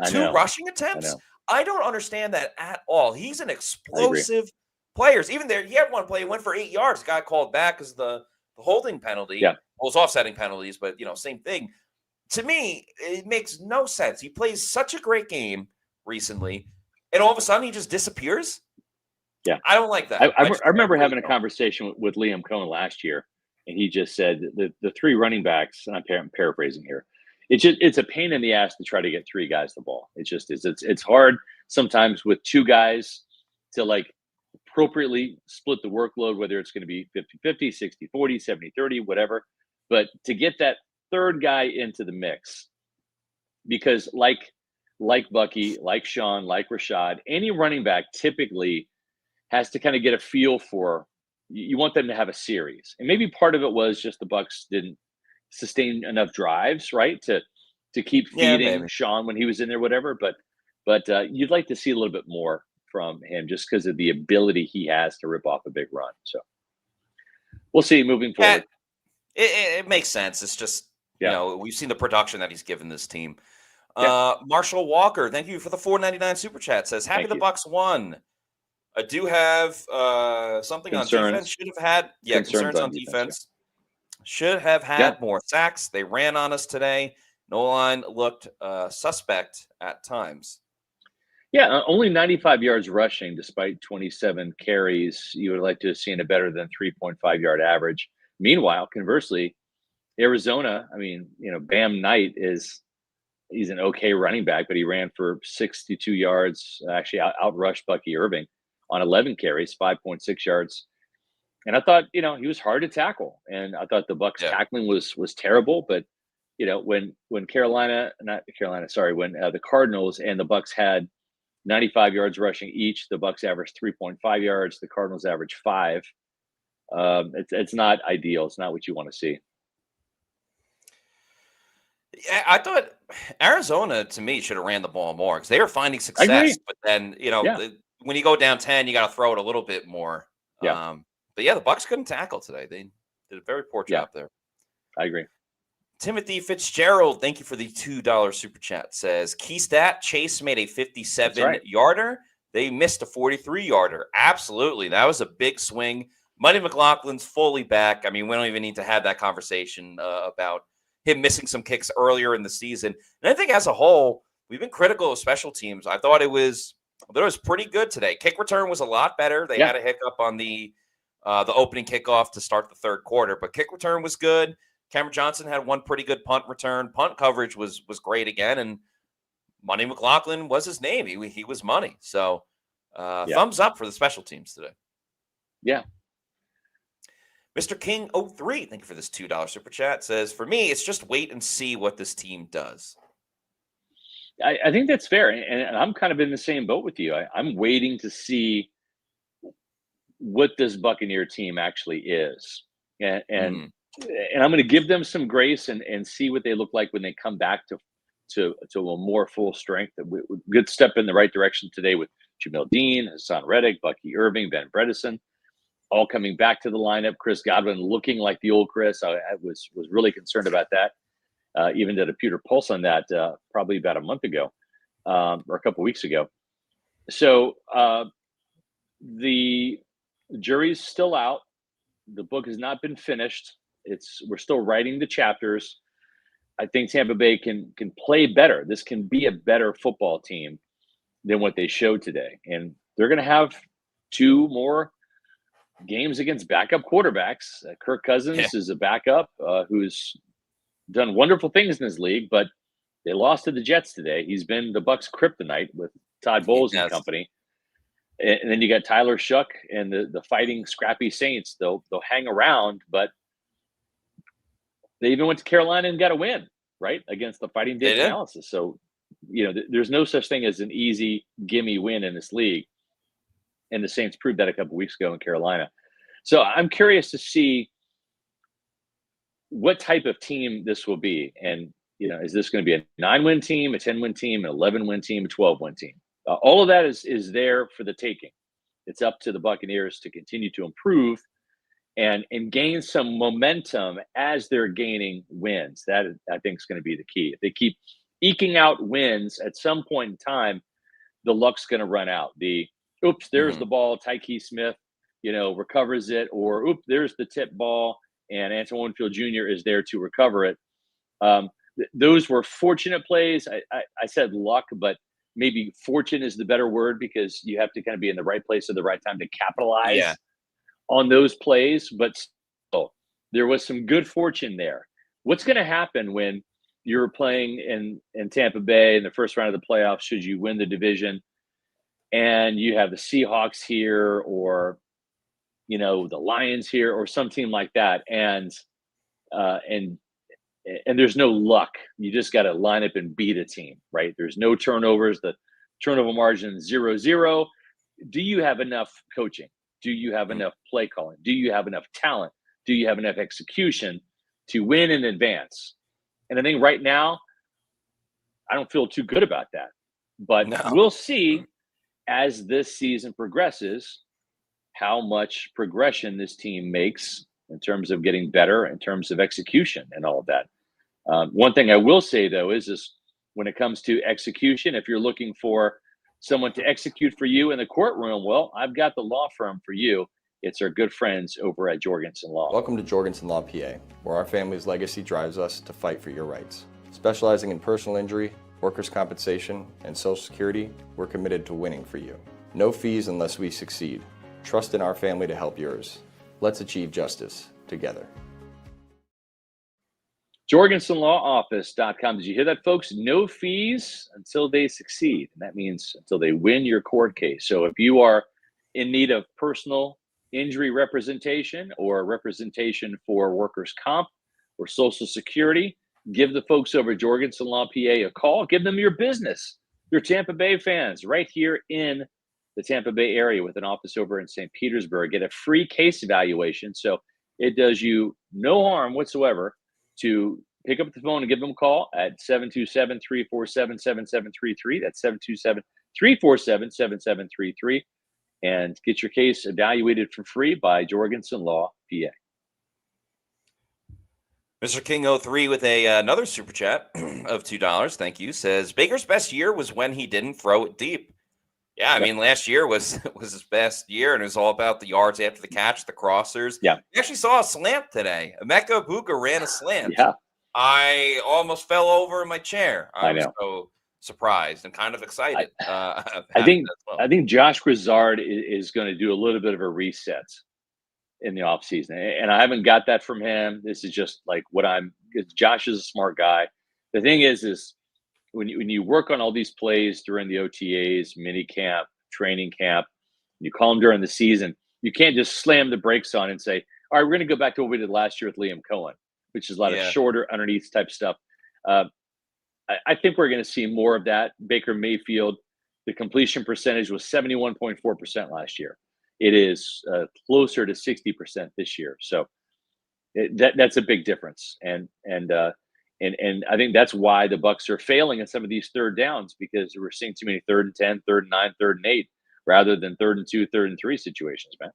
2 rushing attempts. I don't understand that at all. He's an explosive player. Even there, he had one play. He went for 8 yards. The guy called back because the holding penalty. Well, it's offsetting penalties, but same thing. To me, it makes no sense. He plays such a great game recently, and all of a sudden he just disappears. I don't like that. I remember having a conversation with Liam Cohen last year, and he just said the 3 running backs, and I'm paraphrasing here, it's a pain in the ass to try to get 3 guys the ball. It just is. It's hard sometimes with 2 guys to like appropriately split the workload, whether it's going to be 50-50, 60-40, 70-30, whatever. But to get that third guy into the mix, because like Bucky, like Sean, like Rashad, any running back typically has to kind of get a feel for. You want them to have a series, and maybe part of it was just the Bucs didn't sustain enough drives, right, to keep feeding Sean when he was in there, whatever. But you'd like to see a little bit more from him just because of the ability he has to rip off a big run. So we'll see moving forward. It makes sense. It's just, we've seen the production that he's given this team. Marshall Walker, thank you for the $4.99 super chat. Says, happy the Bucs won. I do have something on defense. Should have had concerns on defense. Should have had more sacks. They ran on us today. No line looked suspect at times. Yeah, only 95 yards rushing despite 27 carries. You would like to have seen a better than 3.5-yard average. Meanwhile, conversely, Arizona, Bam Knight he's an okay running back, but he ran for 62 yards, actually outrushed Bucky Irving on 11 carries, 5.6 yards. And I thought, he was hard to tackle. And I thought the Bucs tackling was terrible. But, when the Cardinals and the Bucs had 95 yards rushing each, the Bucs averaged 3.5 yards. The Cardinals averaged 5. It's not ideal. It's not what you want to see. Yeah, I thought Arizona, to me, should have ran the ball more because they were finding success. But then, when you go down 10, you got to throw it a little bit more. Yeah. But the Bucs couldn't tackle today. They did a very poor job there. I agree. Timothy Fitzgerald, thank you for the $2 super chat. Says, key stat, Chase made a 57-yarder. They missed a 43-yarder. Absolutely. That was a big swing. Money McLaughlin's fully back. We don't even need to have that conversation about him missing some kicks earlier in the season. And I think as a whole, we've been critical of special teams. I thought it was pretty good today. Kick return was a lot better. They had a hiccup on the opening kickoff to start the third quarter, but kick return was good. Cameron Johnson had one pretty good punt return. Punt coverage was great again, and Money McLaughlin was his name. He was money. So thumbs up for the special teams today. Yeah. Mr. King 03, thank you for this $2 super chat. Says, for me, it's just wait and see what this team does. I think that's fair, and I'm kind of in the same boat with you. I'm waiting to see what this Buccaneer team actually is, and I'm going to give them some grace and see what they look like when they come back to a more full strength. Good step in the right direction today with Jamil Dean, Hassan Reddick, Bucky Irving, Ben Bredesen, all coming back to the lineup. Chris Godwin looking like the old Chris. I was really concerned about that. Even did a Pewter Pulse on that probably about a month ago or a couple weeks ago. So the jury's still out. The book has not been finished. We're still writing the chapters. I think Tampa Bay can play better. This can be a better football team than what they showed today. And they're going to have 2 more games against backup quarterbacks. Kirk Cousins is a backup who's done wonderful things in this league, but they lost to the Jets today. He's been the Bucs kryptonite with Todd Bowles and company. And then you got Tyler Shuck and the fighting scrappy Saints. They'll hang around, but they even went to Carolina and got a win, right, against the Fighting Dave Analysis. So, there's no such thing as an easy gimme win in this league. And the Saints proved that a couple weeks ago in Carolina. So I'm curious to see what type of team this will be. And, is this going to be a 9-win team, a 10-win team, an 11-win team, a 12-win team? All of that is there for the taking. It's up to the Buccaneers to continue to improve and gain some momentum as they're gaining wins. That, I think, is going to be the key. If they keep eking out wins, at some point in time, the luck's going to run out. There's the ball, Tyke Smith, recovers it, or there's the tip ball, and Antoine Winfield Jr. is there to recover it. Those were fortunate plays. I said luck, but maybe fortune is the better word because you have to kind of be in the right place at the right time to capitalize on those plays. But still, there was some good fortune there. What's going to happen when you're playing in Tampa Bay in the first round of the playoffs, should you win the division, and you have the Seahawks here or, the Lions here or some team like that, and and there's no luck. You just got to line up and beat a team, right? There's no turnovers. The turnover margin 0-0. Do you have enough coaching? Do you have enough play calling? Do you have enough talent? Do you have enough execution to win in advance? And I think right now, I don't feel too good about that. But we'll see as this season progresses how much progression this team makes in terms of getting better, in terms of execution and all of that. One thing I will say, though, is when it comes to execution, if you're looking for someone to execute for you in the courtroom, well, I've got the law firm for you. It's our good friends over at Jorgensen Law. Welcome to Jorgensen Law PA, where our family's legacy drives us to fight for your rights. Specializing in personal injury, workers' compensation, and Social Security, we're committed to winning for you. No fees unless we succeed. Trust in our family to help yours. Let's achieve justice together. JorgensenLawOffice.com. Did you hear that, folks? No fees until they succeed. And that means until they win your court case. So if you are in need of personal injury representation or representation for workers' comp or Social Security, give the folks over at Jorgensen Law PA a call. Give them your business. They're Tampa Bay fans right here in the Tampa Bay area with an office over in St. Petersburg. Get a free case evaluation. So it does you no harm whatsoever to pick up the phone and give them a call at 727-347-7733. That's 727-347-7733. And get your case evaluated for free by Jorgensen Law PA. Mr. King 03 with another super chat of $2. Thank you. Says Baker's best year was when he didn't throw it deep. Yeah, I mean, last year was his best year, and it was all about the yards after the catch, the crossers. Yeah. We actually saw a slant today. Emeka Egbuka ran a slant. Yeah. I almost fell over in my chair. I was know. So surprised and kind of excited. I think Josh Grizzard is going to do a little bit of a reset in the offseason. And I haven't got that from him. This is just like Josh is a smart guy. The thing is when you work on all these plays during the OTAs, mini camp, training camp, you call them during the season, you can't just slam the brakes on and say, all right, we're going to go back to what we did last year with Liam Cohen, which is a lot of shorter underneath type stuff. I think we're going to see more of that. Baker Mayfield, the completion percentage was 71.4% last year. It is closer to 60% this year. So that's a big difference. And I think that's why the Bucs are failing in some of these third downs, because we're seeing too many 3rd and 10, 3rd and 9, 3rd and 8, rather than 3rd and 2, 3rd and 3 situations, man.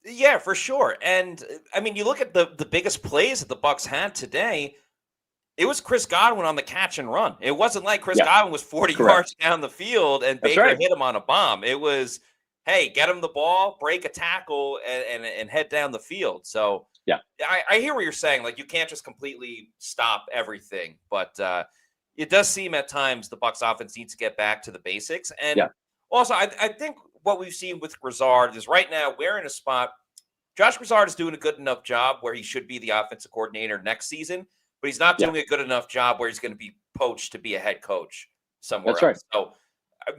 Yeah, for sure. And I mean, you look at the biggest plays that the Bucs had today. It was Chris Godwin on the catch and run. It wasn't like Chris Godwin was 40 yards down the field and Baker hit him on a bomb. It was, hey, get him the ball, break a tackle, and head down the field. So yeah, I hear what you're saying. Like, you can't just completely stop everything, but it does seem at times the Bucs offense needs to get back to the basics. And also, I think what we've seen with Grizzard is right now we're in a spot. Josh Grizzard is doing a good enough job where he should be the offensive coordinator next season, but he's not doing a good enough job where he's going to be poached to be a head coach somewhere else. Right. So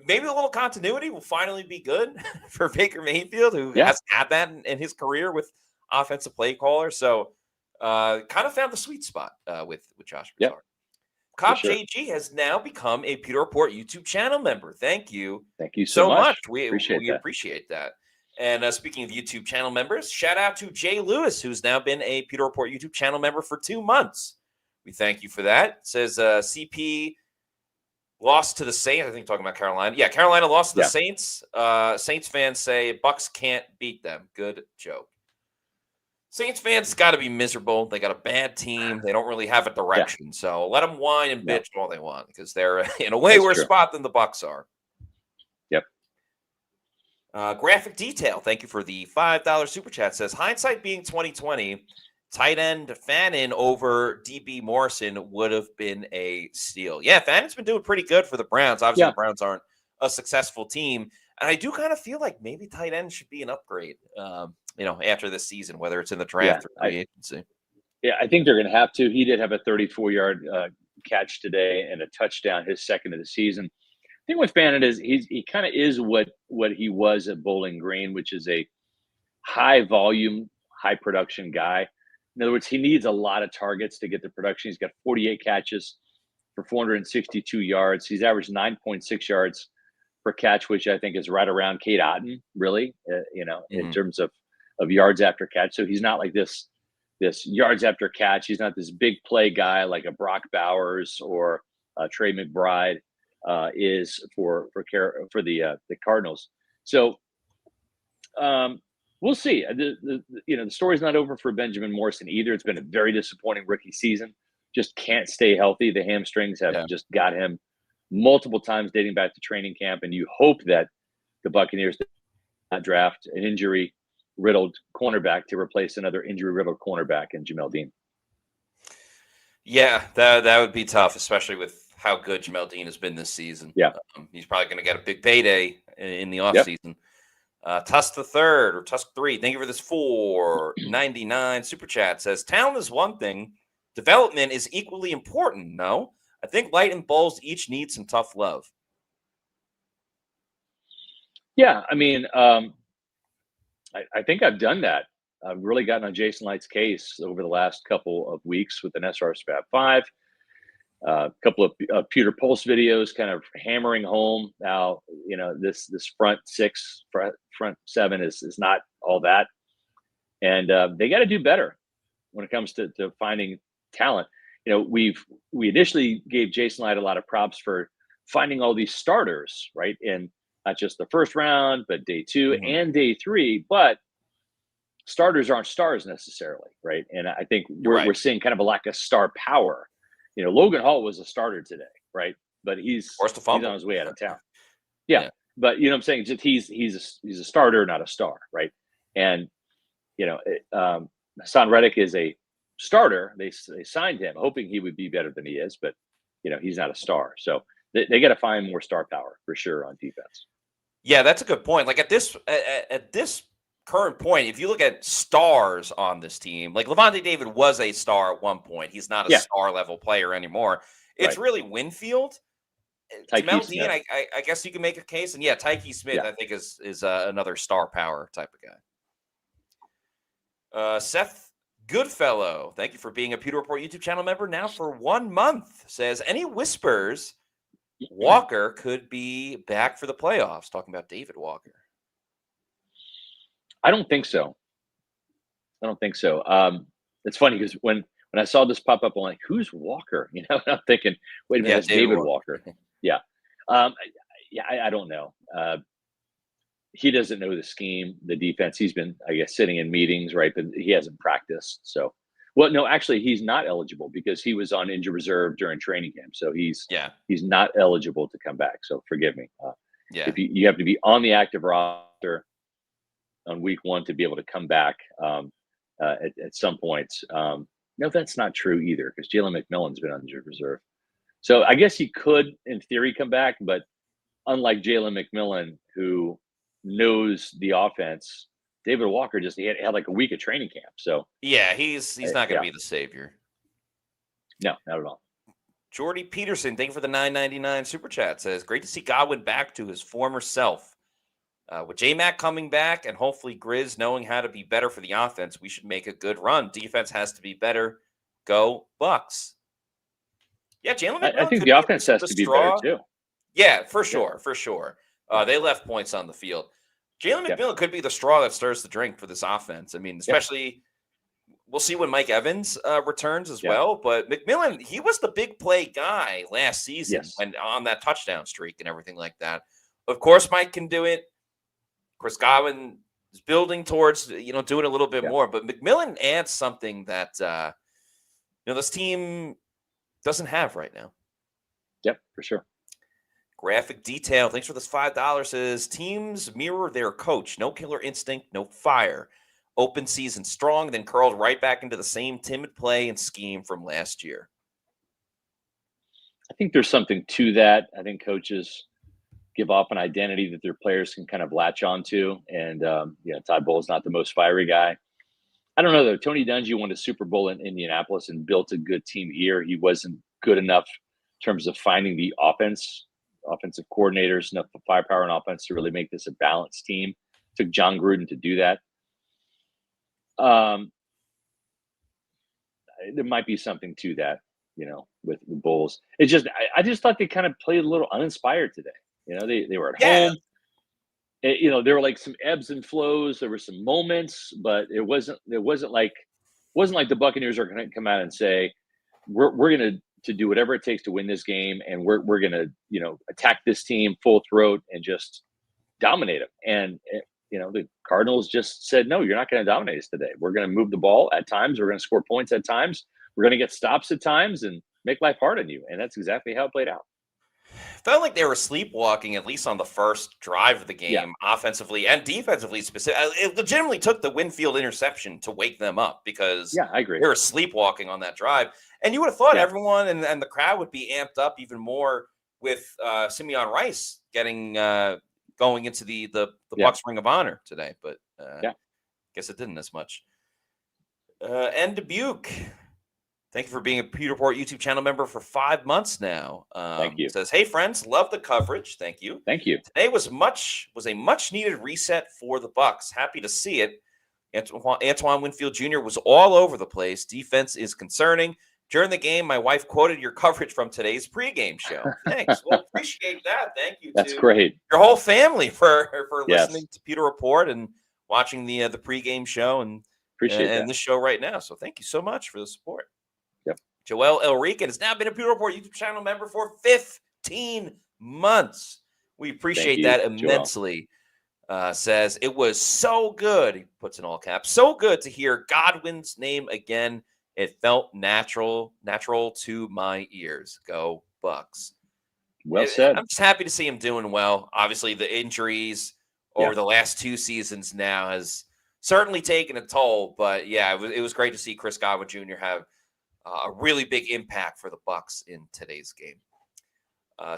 maybe a little continuity will finally be good for Baker Mayfield, who has had that in his career with offensive play caller. So kind of found the sweet spot with Josh Grizzard. Cop JG has now become a Pewter Report YouTube channel member. Thank you. Thank you so much. We appreciate that. And speaking of YouTube channel members, shout out to Jay Lewis, who's now been a Pewter Report YouTube channel member for 2 months. We thank you for that. It says CP lost to the Saints. I think talking about Carolina. Yeah, Carolina lost to the Saints. Saints fans say Bucs can't beat them. Good joke. Saints fans got to be miserable. They got a bad team. They don't really have a direction. So let them whine and bitch all they want, because they're in a way worse spot than the Bucs are. Yep. Graphic Detail, thank you for the $5 super chat. Says hindsight being 2020. Tight end Fannin over DB Morrison would have been a steal. Yeah, Fannin's been doing pretty good for the Browns. Obviously, the Browns aren't a successful team. And I do kind of feel like maybe tight end should be an upgrade, after this season, whether it's in the draft or free agency. Yeah, I think they're going to have to. He did have a 34-yard catch today and a touchdown, his second of the season. The thing with Fannin is he kind of is what he was at Bowling Green, which is a high-volume, high-production guy. In other words, he needs a lot of targets to get the production. He's got 48 catches for 462 yards. He's averaged 9.6 yards per catch, which I think is right around Kate Otten, really, in terms of yards after catch. So he's not like this yards after catch. He's not this big play guy like a Brock Bowers or Trey McBride is for the Cardinals. So we'll see. The story's not over for Benjamin Morrison either. It's been a very disappointing rookie season. Just can't stay healthy. The hamstrings have just got him multiple times dating back to training camp, and you hope that the Buccaneers draft an injury-riddled cornerback to replace another injury-riddled cornerback in Jamel Dean. Yeah, that would be tough, especially with how good Jamel Dean has been this season. Yeah. He's probably going to get a big payday in the offseason. Tusk the Third, or Tusk 3, thank you for this $4.99 super chat. Says, talent is one thing. Development is equally important, no? I think Light and Bowles each need some tough love. Yeah, I mean, I think I've done that. I've really gotten on Jason Light's case over the last couple of weeks with an SR SPAT 5. A couple of Pewter Pulse videos kind of hammering home how, this front 6, front 7 is not all that. And they got to do better when it comes to finding talent. We initially gave Jason Light a lot of props for finding all these starters, right? In not just the first round, but day 2 and day 3. But starters aren't stars necessarily, right? And I think we're seeing kind of a lack of star power. Logan Hall was a starter today, right? But he's on his way out of town. Yeah. But what I'm saying? Just he's a starter, not a star, right? And Hassan Reddick is a starter. They signed him hoping he would be better than he is, but he's not a star. So they got to find more star power for sure on defense. Yeah, that's a good point. Like at this current point, if you look at stars on this team, like Levante David was a star at one point. He's not a star level player anymore. It's really Winfield. Jamel Dean, I guess you can make a case. And Tyke Smith, I think is another star power type of guy. Seth Goodfellow, thank you for being a Pewter Report YouTube channel member now for 1 month. Says, any whispers Walker could be back for the playoffs? Talking about David Walker. I don't think so. It's funny because when I saw this pop up, I'm like, who's Walker? I'm thinking, wait a minute, it's David Walker. Yeah. I don't know. He doesn't know the scheme, the defense. He's been, I guess, sitting in meetings, right? But he hasn't practiced. So, well, no, actually, he's not eligible because he was on injured reserve during training camp. So he's not eligible to come back. So forgive me. If you have to be on the active roster on week 1 to be able to come back at some point. No, that's not true either because Jalen McMillan's been on injured reserve. So I guess he could, in theory, come back. But unlike Jalen McMillan, who knows the offense, David Walker he had like a week of training camp. So he's not going to be the savior. No, not at all. Jordy Peterson, thank you for the $9.99 super chat. Says, great to see Godwin back to his former self. With J-Mac coming back and hopefully Grizz knowing how to be better for the offense, we should make a good run. Defense has to be better. Go Bucs. Yeah, Jalen McMillan. I think the offense has to be better too. Yeah, for sure. They left points on the field. Jalen McMillan could be the straw that stirs the drink for this offense. I mean, especially we'll see when Mike Evans returns as well. But McMillan, he was the big play guy last season when on that touchdown streak and everything like that. Of course, Mike can do it. Of course, Godwin is building towards doing a little bit more. But McMillan adds something that this team doesn't have right now. Yep, for sure. Graphic Detail, thanks for this $5. Says, teams mirror their coach. No killer instinct, no fire. Open season strong, then curled right back into the same timid play and scheme from last year. I think there's something to that. I think coaches give off an identity that their players can kind of latch onto. And, Todd Bowles not the most fiery guy. I don't know, though. Tony Dungy won a Super Bowl in Indianapolis and built a good team here. He wasn't good enough in terms of finding the offensive coordinators, enough firepower on offense to really make this a balanced team. It took John Gruden to do that. there might be something to that, with the Bulls. It's just I just thought they kind of played a little uninspired today. They were at home. There were like some ebbs and flows. There were some moments, but it wasn't like the Buccaneers are going to come out and say we're going to do whatever it takes to win this game, and we're going to attack this team full throat and just dominate them. And the Cardinals just said, no, you're not going to dominate us today. We're going to move the ball at times. We're going to score points at times. We're going to get stops at times and make life hard on you. And that's exactly how it played out. Felt like they were sleepwalking, at least on the first drive of the game, offensively and defensively. It legitimately took the Winfield interception to wake them up, because I agree. They were sleepwalking on that drive. And you would have thought everyone and the crowd would be amped up even more with Simeon Rice getting going into the Bucs Ring of Honor today. But guess it didn't as much. And Dubuque. Thank you for being a Pewter Report YouTube channel member for 5 months now. Thank you. Says, hey, friends, love the coverage. Thank you. Thank you. Today was a much-needed reset for the Bucs. Happy to see it. Antoine Winfield Jr. was all over the place. Defense is concerning. During the game, my wife quoted your coverage from today's pregame show. Thanks. Well, appreciate that. Thank you. That's great. Your whole family for listening to Pewter Report and watching the pregame show and this show right now. So thank you so much for the support. Joel Elrican has now been a Pewter Report YouTube channel member for 15 months. We appreciate that immensely. Says, it was so good, he puts in all caps, so good to hear Godwin's name again. It felt natural to my ears. Go Bucs. Well said. I'm just happy to see him doing well. Obviously, the injuries over the last 2 seasons now has certainly taken a toll. But, it was great to see Chris Godwin Jr. have a really big impact for the Bucs in today's game.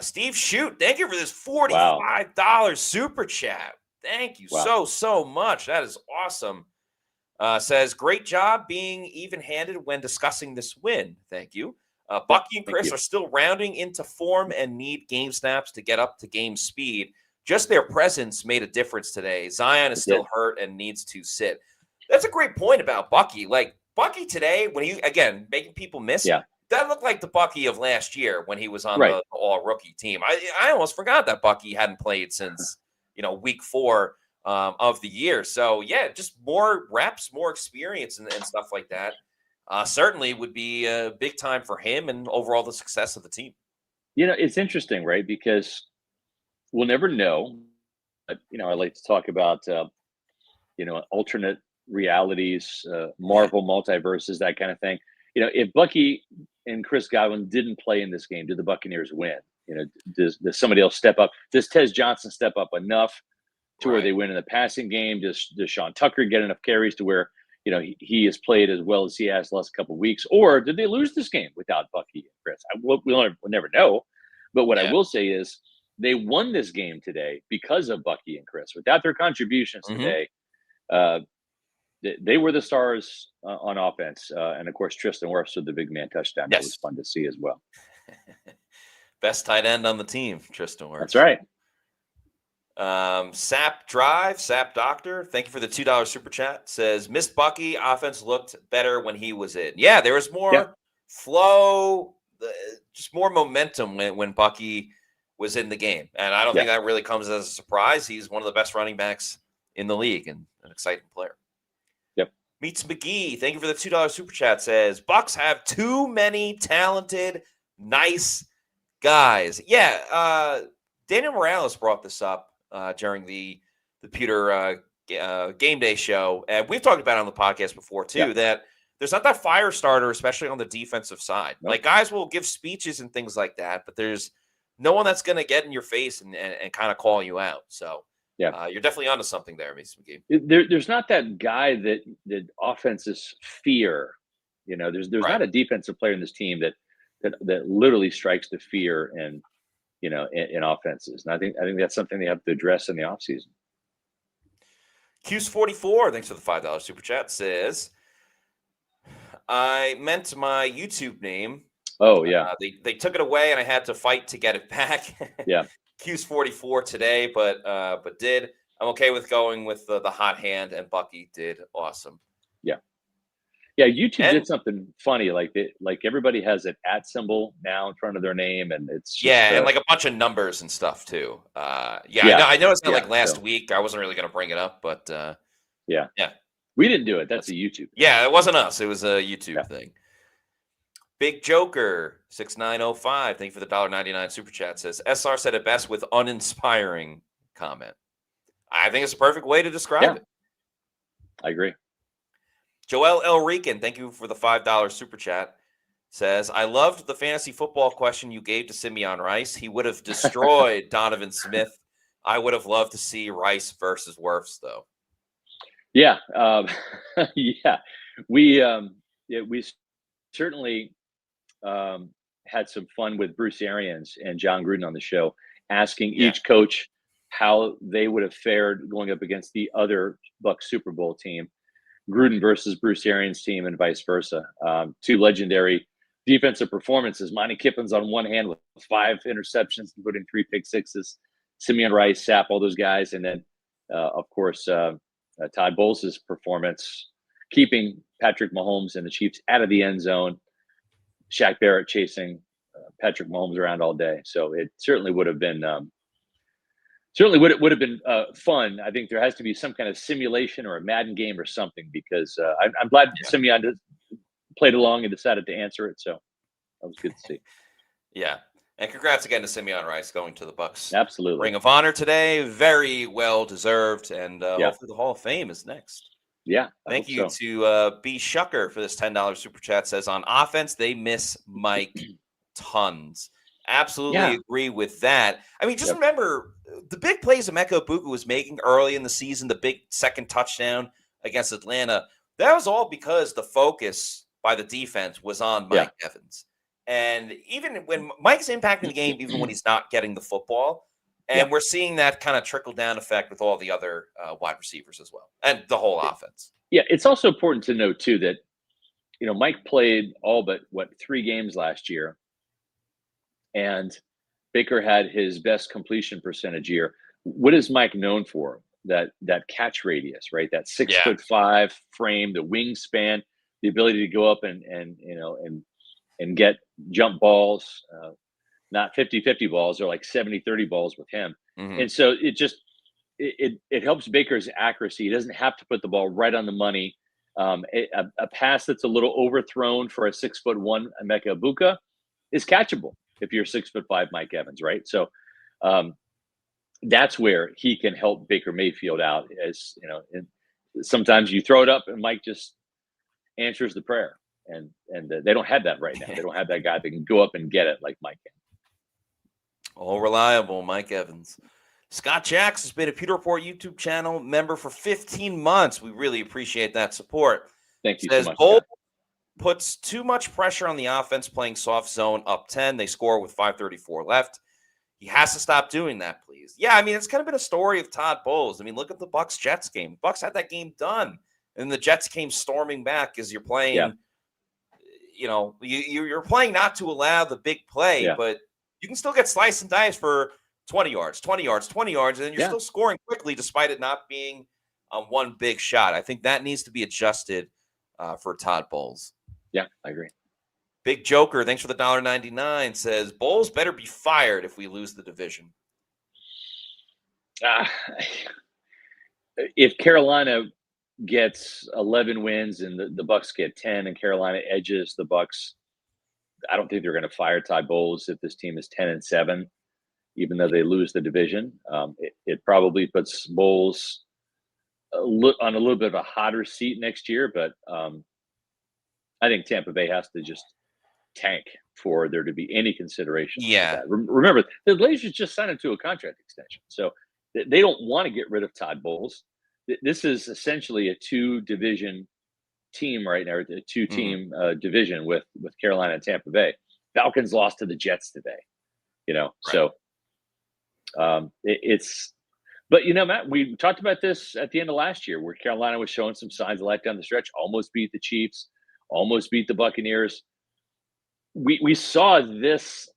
Steve Shute, thank you for this $45 super chat. Thank you so much. That is awesome. Says, great job being even-handed when discussing this win. Thank you. Bucky and Chris are still rounding into form and need game snaps to get up to game speed. Just their presence made a difference today. Zion is still hurt and needs to sit. That's a great point about Bucky. Like, Bucky today, when he, again, making people miss, that looked like the Bucky of last year when he was on the all-rookie team. I almost forgot that Bucky hadn't played since, week 4 of the year. So, just more reps, more experience and stuff like that certainly would be a big time for him and overall the success of the team. It's interesting, right? Because we'll never know. But, I like to talk about, alternate realities, Marvel multiverses, that kind of thing. If Bucky and Chris Godwin didn't play in this game, did the Buccaneers win? Does somebody else step up? Does Tez Johnson step up enough to where they win in the passing game? Does Sean Tucker get enough carries to where he has played as well as he has the last couple of weeks? Or did they lose this game without Bucky and Chris? We'll never know. But what I will say is they won this game today because of Bucky and Chris. Without their contributions today, they were the stars on offense. And, of course, Tristan Wirfs with the big man touchdown. That was fun to see as well. Best tight end on the team, Tristan Wirfs. That's right. Sap Doctor, thank you for the $2 super chat. Says, missed Bucky. Offense looked better when he was in. Yeah, there was more flow, just more momentum when Bucky was in the game. And I don't think that really comes as a surprise. He's one of the best running backs in the league and an exciting player. Meets McGee, thank you for the $2 super chat. Says, Bucs have too many talented, nice guys. Daniel Morales brought this up during the Pewter Game Day show. And we've talked about it on the podcast before, too, that there's not that fire starter, especially on the defensive side. Like, guys will give speeches and things like that, but there's no one that's going to get in your face and kind of call you out. So, you're definitely onto something there, Mason McGee. There's not that guy that offenses fear. There's not a defensive player in this team that literally strikes the fear in offenses. And I think that's something they have to address in the offseason. Q's44, thanks for the $5 super chat, says, I meant my YouTube name. Oh, yeah. They took it away and I had to fight to get it back. Q's44 today, but did. I'm okay with going with the hot hand, and Bucky did awesome. Yeah, YouTube did something funny. Like everybody has an @ symbol now in front of their name, and it's just and like a bunch of numbers and stuff too. Yeah, I noticed that yeah, like last so- week. I wasn't really going to bring it up, but yeah, yeah, we didn't do it. That's a YouTube. yeah, it wasn't us. It was a YouTube thing. Big Joker 6905. Thank you for the $1.99 super chat. Says SR said it best with uninspiring comment. I think it's a perfect way to describe it. I agree. Joel El Rican, thank you for the $5 super chat. Says, I loved the fantasy football question you gave to Simeon Rice. He would have destroyed Donovan Smith. I would have loved to see Rice versus Wirfs, though. Yeah. Yeah. We certainly had some fun with Bruce Arians and John Gruden on the show, asking each coach how they would have fared going up against the other Bucs Super Bowl team, Gruden versus Bruce Arians team, and vice versa. Two legendary defensive performances. Monty Kiffen's on one hand with 5 interceptions, including 3 pick sixes. Simeon Rice, Sapp, all those guys, and then of course Todd Bowles' performance, keeping Patrick Mahomes and the Chiefs out of the end zone. Shaq Barrett chasing Patrick Mahomes around all day. So it certainly would have been fun. I think there has to be some kind of simulation or a Madden game or something, because I'm glad Simeon played along and decided to answer it. So that was good to see. Yeah. And congrats again to Simeon Rice going to the Bucs. Absolutely. Ring of Honor today. Very well deserved. And hopefully the Hall of Fame is next. Yeah. Thank you to B. Shucker for this $10 super chat. Says, on offense, they miss Mike tons. Absolutely agree with that. I mean, just remember the big plays Emeka Egbuka was making early in the season, the big second touchdown against Atlanta. That was all because the focus by the defense was on Mike Evans. And even when Mike's impacting the game, even when he's not getting the football, and we're seeing that kind of trickle down effect with all the other wide receivers as well, and the whole offense. Yeah, it's also important to note too that Mike played all but 3 games last year, and Baker had his best completion percentage year. What is Mike known for? That catch radius, right? That 6'5" frame, the wingspan, the ability to go up and get jump balls, not 50-50 balls, or like 70-30 balls with him. Mm-hmm. And so it helps Baker's accuracy. He doesn't have to put the ball right on the money. A pass that's a little overthrown for a 6'1" Emeka Egbuka is catchable if you're 6'5" Mike Evans, right? So that's where he can help Baker Mayfield out. As and sometimes you throw it up and Mike just answers the prayer, and they don't have that right now. They don't have that guy that can go up and get it like Mike can. All reliable, Mike Evans. Scott Jacks has been a Pewter Report YouTube channel member for 15 months. We really appreciate that support. Thank you so much. Scott. Puts too much pressure on the offense playing soft zone up 10. They score with 5:34 left. He has to stop doing that, please. Yeah, I mean, it's kind of been a story of Todd Bowles. I mean, look at the Bucs-Jets game. Bucs had that game done, and the Jets came storming back as you're playing, you're playing not to allow the big play, but you can still get sliced and diced for 20 yards, 20 yards, 20 yards, and then you're still scoring quickly despite it not being one big shot. I think that needs to be adjusted for Todd Bowles. Yeah, I agree. Big Joker, thanks for the $1.99, says, Bowles better be fired if we lose the division. If Carolina gets 11 wins and the Bucs get 10 and Carolina edges the Bucs, I don't think they're going to fire Todd Bowles if this team is 10-7, even though they lose the division. It probably puts Bowles on a little bit of a hotter seat next year, but I think Tampa Bay has to just tank for there to be any consideration. Yeah. Remember, the Blazers just signed him to a contract extension, so they don't want to get rid of Todd Bowles. This is essentially a 2-division team right now, a 2-team division with Carolina and Tampa Bay. Falcons lost to the Jets today, right. So but Matt, we talked about this at the end of last year where Carolina was showing some signs of life down the stretch, almost beat the Chiefs, almost beat the Buccaneers. We saw this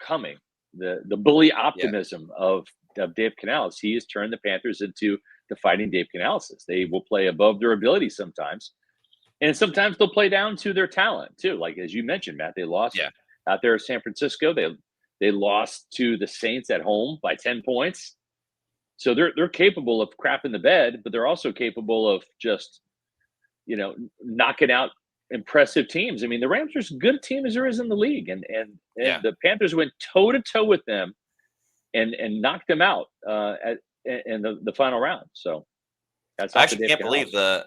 coming, the bully optimism of Dave Canales. He has turned the Panthers into the Fighting Dave Canales. They will play above their ability sometimes. And sometimes they'll play down to their talent too. Like as you mentioned, Matt, they lost out there at San Francisco. They lost to the Saints at home by 10 points. So they're capable of crapping the bed, but they're also capable of just, knocking out impressive teams. I mean, the Rams are as good a team as there is in the league, and the Panthers went toe to toe with them and knocked them out in the final round. So that's I actually can't believe the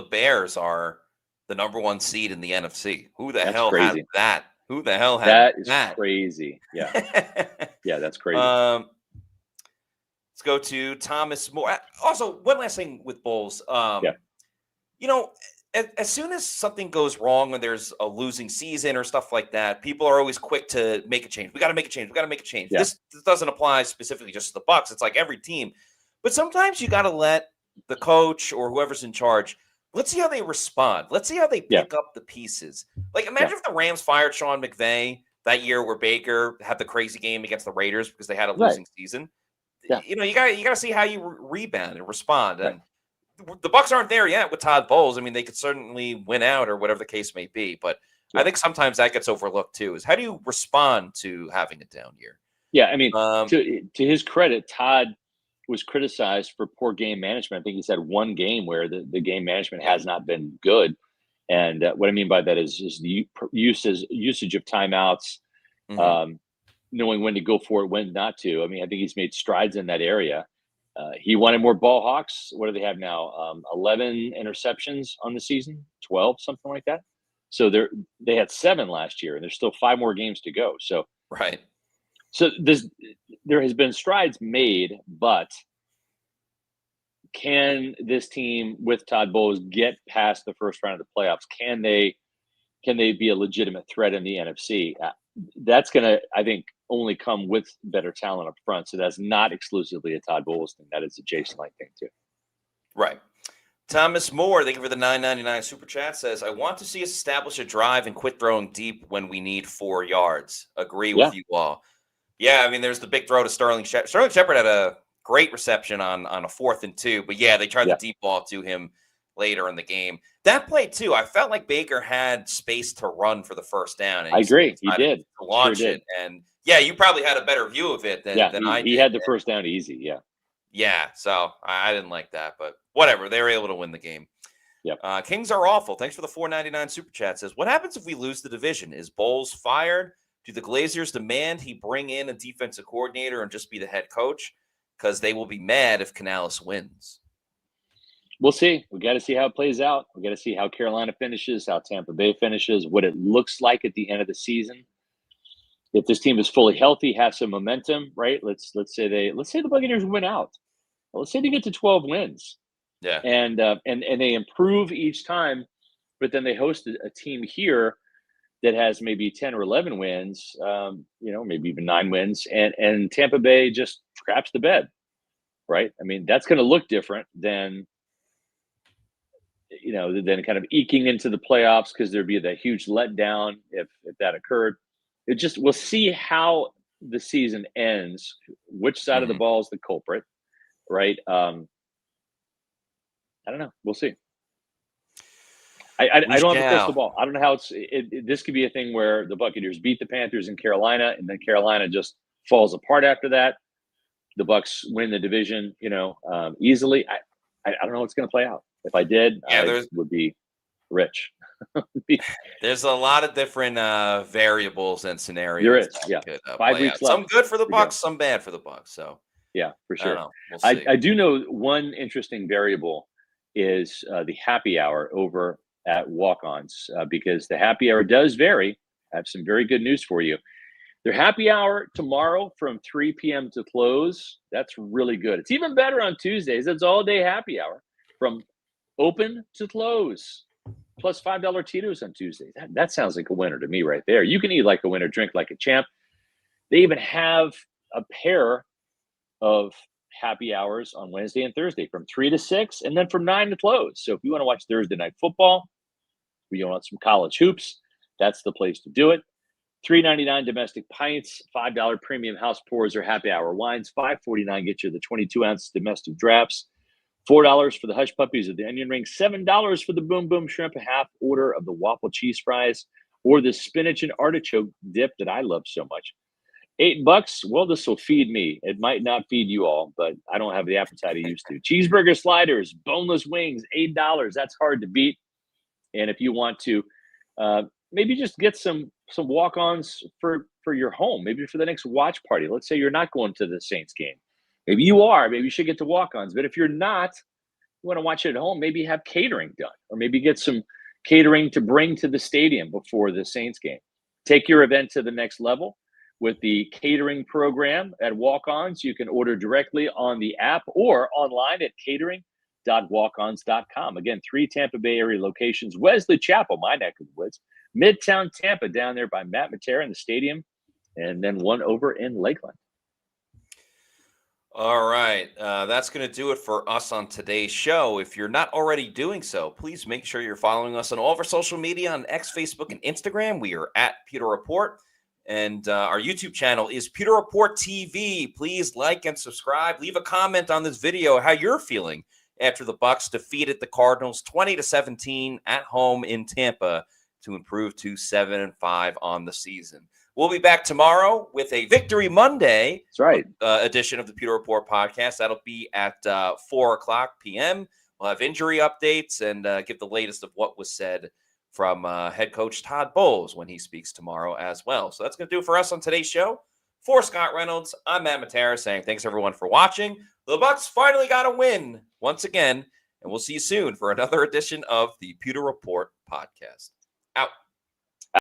Bears are the number 1 seed in the NFC. Who the hell has that? Who the hell has that? That is crazy. Yeah. Yeah, that's crazy. Let's go to Thomas Moore. Also, one last thing with Bulls. As soon as something goes wrong and there's a losing season or stuff like that, people are always quick to make a change. We got to make a change. We got to make a change. Yeah. This doesn't apply specifically just to the Bucs. It's like every team. But sometimes you got to let the coach or whoever's in charge, let's see how they respond. Let's see how they pick up the pieces. Like, imagine if the Rams fired Sean McVay that year where Baker had the crazy game against the Raiders because they had a losing season. Yeah. You got to see how you rebound and respond. Right. And the Bucs aren't there yet with Todd Bowles. I mean, they could certainly win out or whatever the case may be. But I think sometimes that gets overlooked too, is how do you respond to having a down year? Yeah, I mean, to his credit, Todd was criticized for poor game management. I think he's had one game where the game management has not been good. And what I mean by that is the usage of timeouts, knowing when to go for it, when not to. I mean, I think he's made strides in that area. He wanted more ball hawks. What do they have now? 11 interceptions on the season, 12, something like that. So they had 7 last year, and there's still 5 more games to go. So So there has been strides made, but can this team with Todd Bowles get past the first round of the playoffs? Can they be a legitimate threat in the NFC? That's going to, I think, only come with better talent up front. So that's not exclusively a Todd Bowles thing. That is a Jason Light thing too. Right. Thomas Moore, thank you for the $9.99 super chat, says, I want to see us establish a drive and quit throwing deep when we need 4 yards. Agree with you all. Yeah, I mean, there's the big throw to Sterling Shepard. Sterling Shepard had a great reception on a 4th and 2, but they tried the deep ball to him later in the game. That play too, I felt like Baker had space to run for the first down. And I agree, he did to launch it, and you probably had a better view of it than I did. He had the first down easy, so I didn't like that, but whatever. They were able to win the game. Yep. Kings are awful. Thanks for the $4.99 super chat. Says, what happens if we lose the division? Is Bowles fired? Do the Glazers demand he bring in a defensive coordinator and just be the head coach? Because they will be mad if Canales wins. We'll see. We got to see how it plays out. We got to see how Carolina finishes, how Tampa Bay finishes, what it looks like at the end of the season. If this team is fully healthy, has some momentum, right? Let's say the Buccaneers win out. Let's say they get to 12 wins. Yeah. And they improve each time, but then they host a team here that has maybe 10 or 11 wins, maybe even 9 wins, and Tampa Bay just craps the bed, right? I mean, that's going to look different than kind of eking into the playoffs, because there'd be that huge letdown if that occurred. We'll see how the season ends, which side of the ball is the culprit, right? I don't know. We'll see. I don't have a crystal ball. I don't know how this could be a thing where the Buccaneers beat the Panthers in Carolina, and then Carolina just falls apart after that. The Bucs win the division, easily. I don't know what's going to play out. If I did, I would be rich. There's a lot of different variables and scenarios. There is, 5 weeks left. Some good for the Bucs, some bad for the Bucs. So for sure. We'll see. I do know one interesting variable is the happy hour over at Walk-Ons, because the happy hour does vary. I have some very good news for you. Their happy hour tomorrow from 3 p.m. to close. That's really good. It's even better on Tuesdays. It's all day happy hour from open to close, plus $5 Tito's on Tuesdays. That sounds like a winner to me right there. You can eat like a winner, drink like a champ. They even have a pair of happy hours on Wednesday and Thursday from 3 to 6, and then from 9 to close. So if you want to watch Thursday night football, or you want some college hoops, that's the place to do it. $3.99 domestic pints, $5 premium house pours or happy hour wines, $5.49 get you the 22-ounce domestic drafts, $4 for the Hush Puppies of the Onion Ring, $7 for the Boom Boom Shrimp, a half order of the waffle cheese fries, or the spinach and artichoke dip that I love so much. $8. Well, this will feed me. It might not feed you all, but I don't have the appetite I used to. Cheeseburger sliders, boneless wings, $8. That's hard to beat. And if you want to maybe just get some walk-ons for your home, maybe for the next watch party. Let's say you're not going to the Saints game. Maybe you are. Maybe you should get to walk-ons. But if you're not, you want to watch it at home, maybe have catering done, or maybe get some catering to bring to the stadium before the Saints game. Take your event to the next level with the catering program at Walk-Ons. You can order directly on the app or online at catering.walkons.com. Again, 3 Tampa Bay area locations: Wesley Chapel, my neck of the woods; Midtown Tampa, down there by Matt Matera in the stadium; and then one over in Lakeland. All right. That's going to do it for us on today's show. If you're not already doing so, please make sure you're following us on all of our social media on X, Facebook, and Instagram. We are at Pewter Report. And our YouTube channel is PewterReportTV. Please like and subscribe. Leave a comment on this video how you're feeling after the Bucs defeated the Cardinals 20-17 at home in Tampa to improve to 7-5 on the season. We'll be back tomorrow with a Victory Monday edition of the Pewter Report podcast. That'll be at 4:00 p.m. We'll have injury updates and give the latest of what was said from head coach Todd Bowles when he speaks tomorrow as well. So that's going to do it for us on today's show. For Scott Reynolds, I'm Matt Matera saying thanks, everyone, for watching. The Bucs finally got a win once again, and we'll see you soon for another edition of the Pewter Report podcast. Out.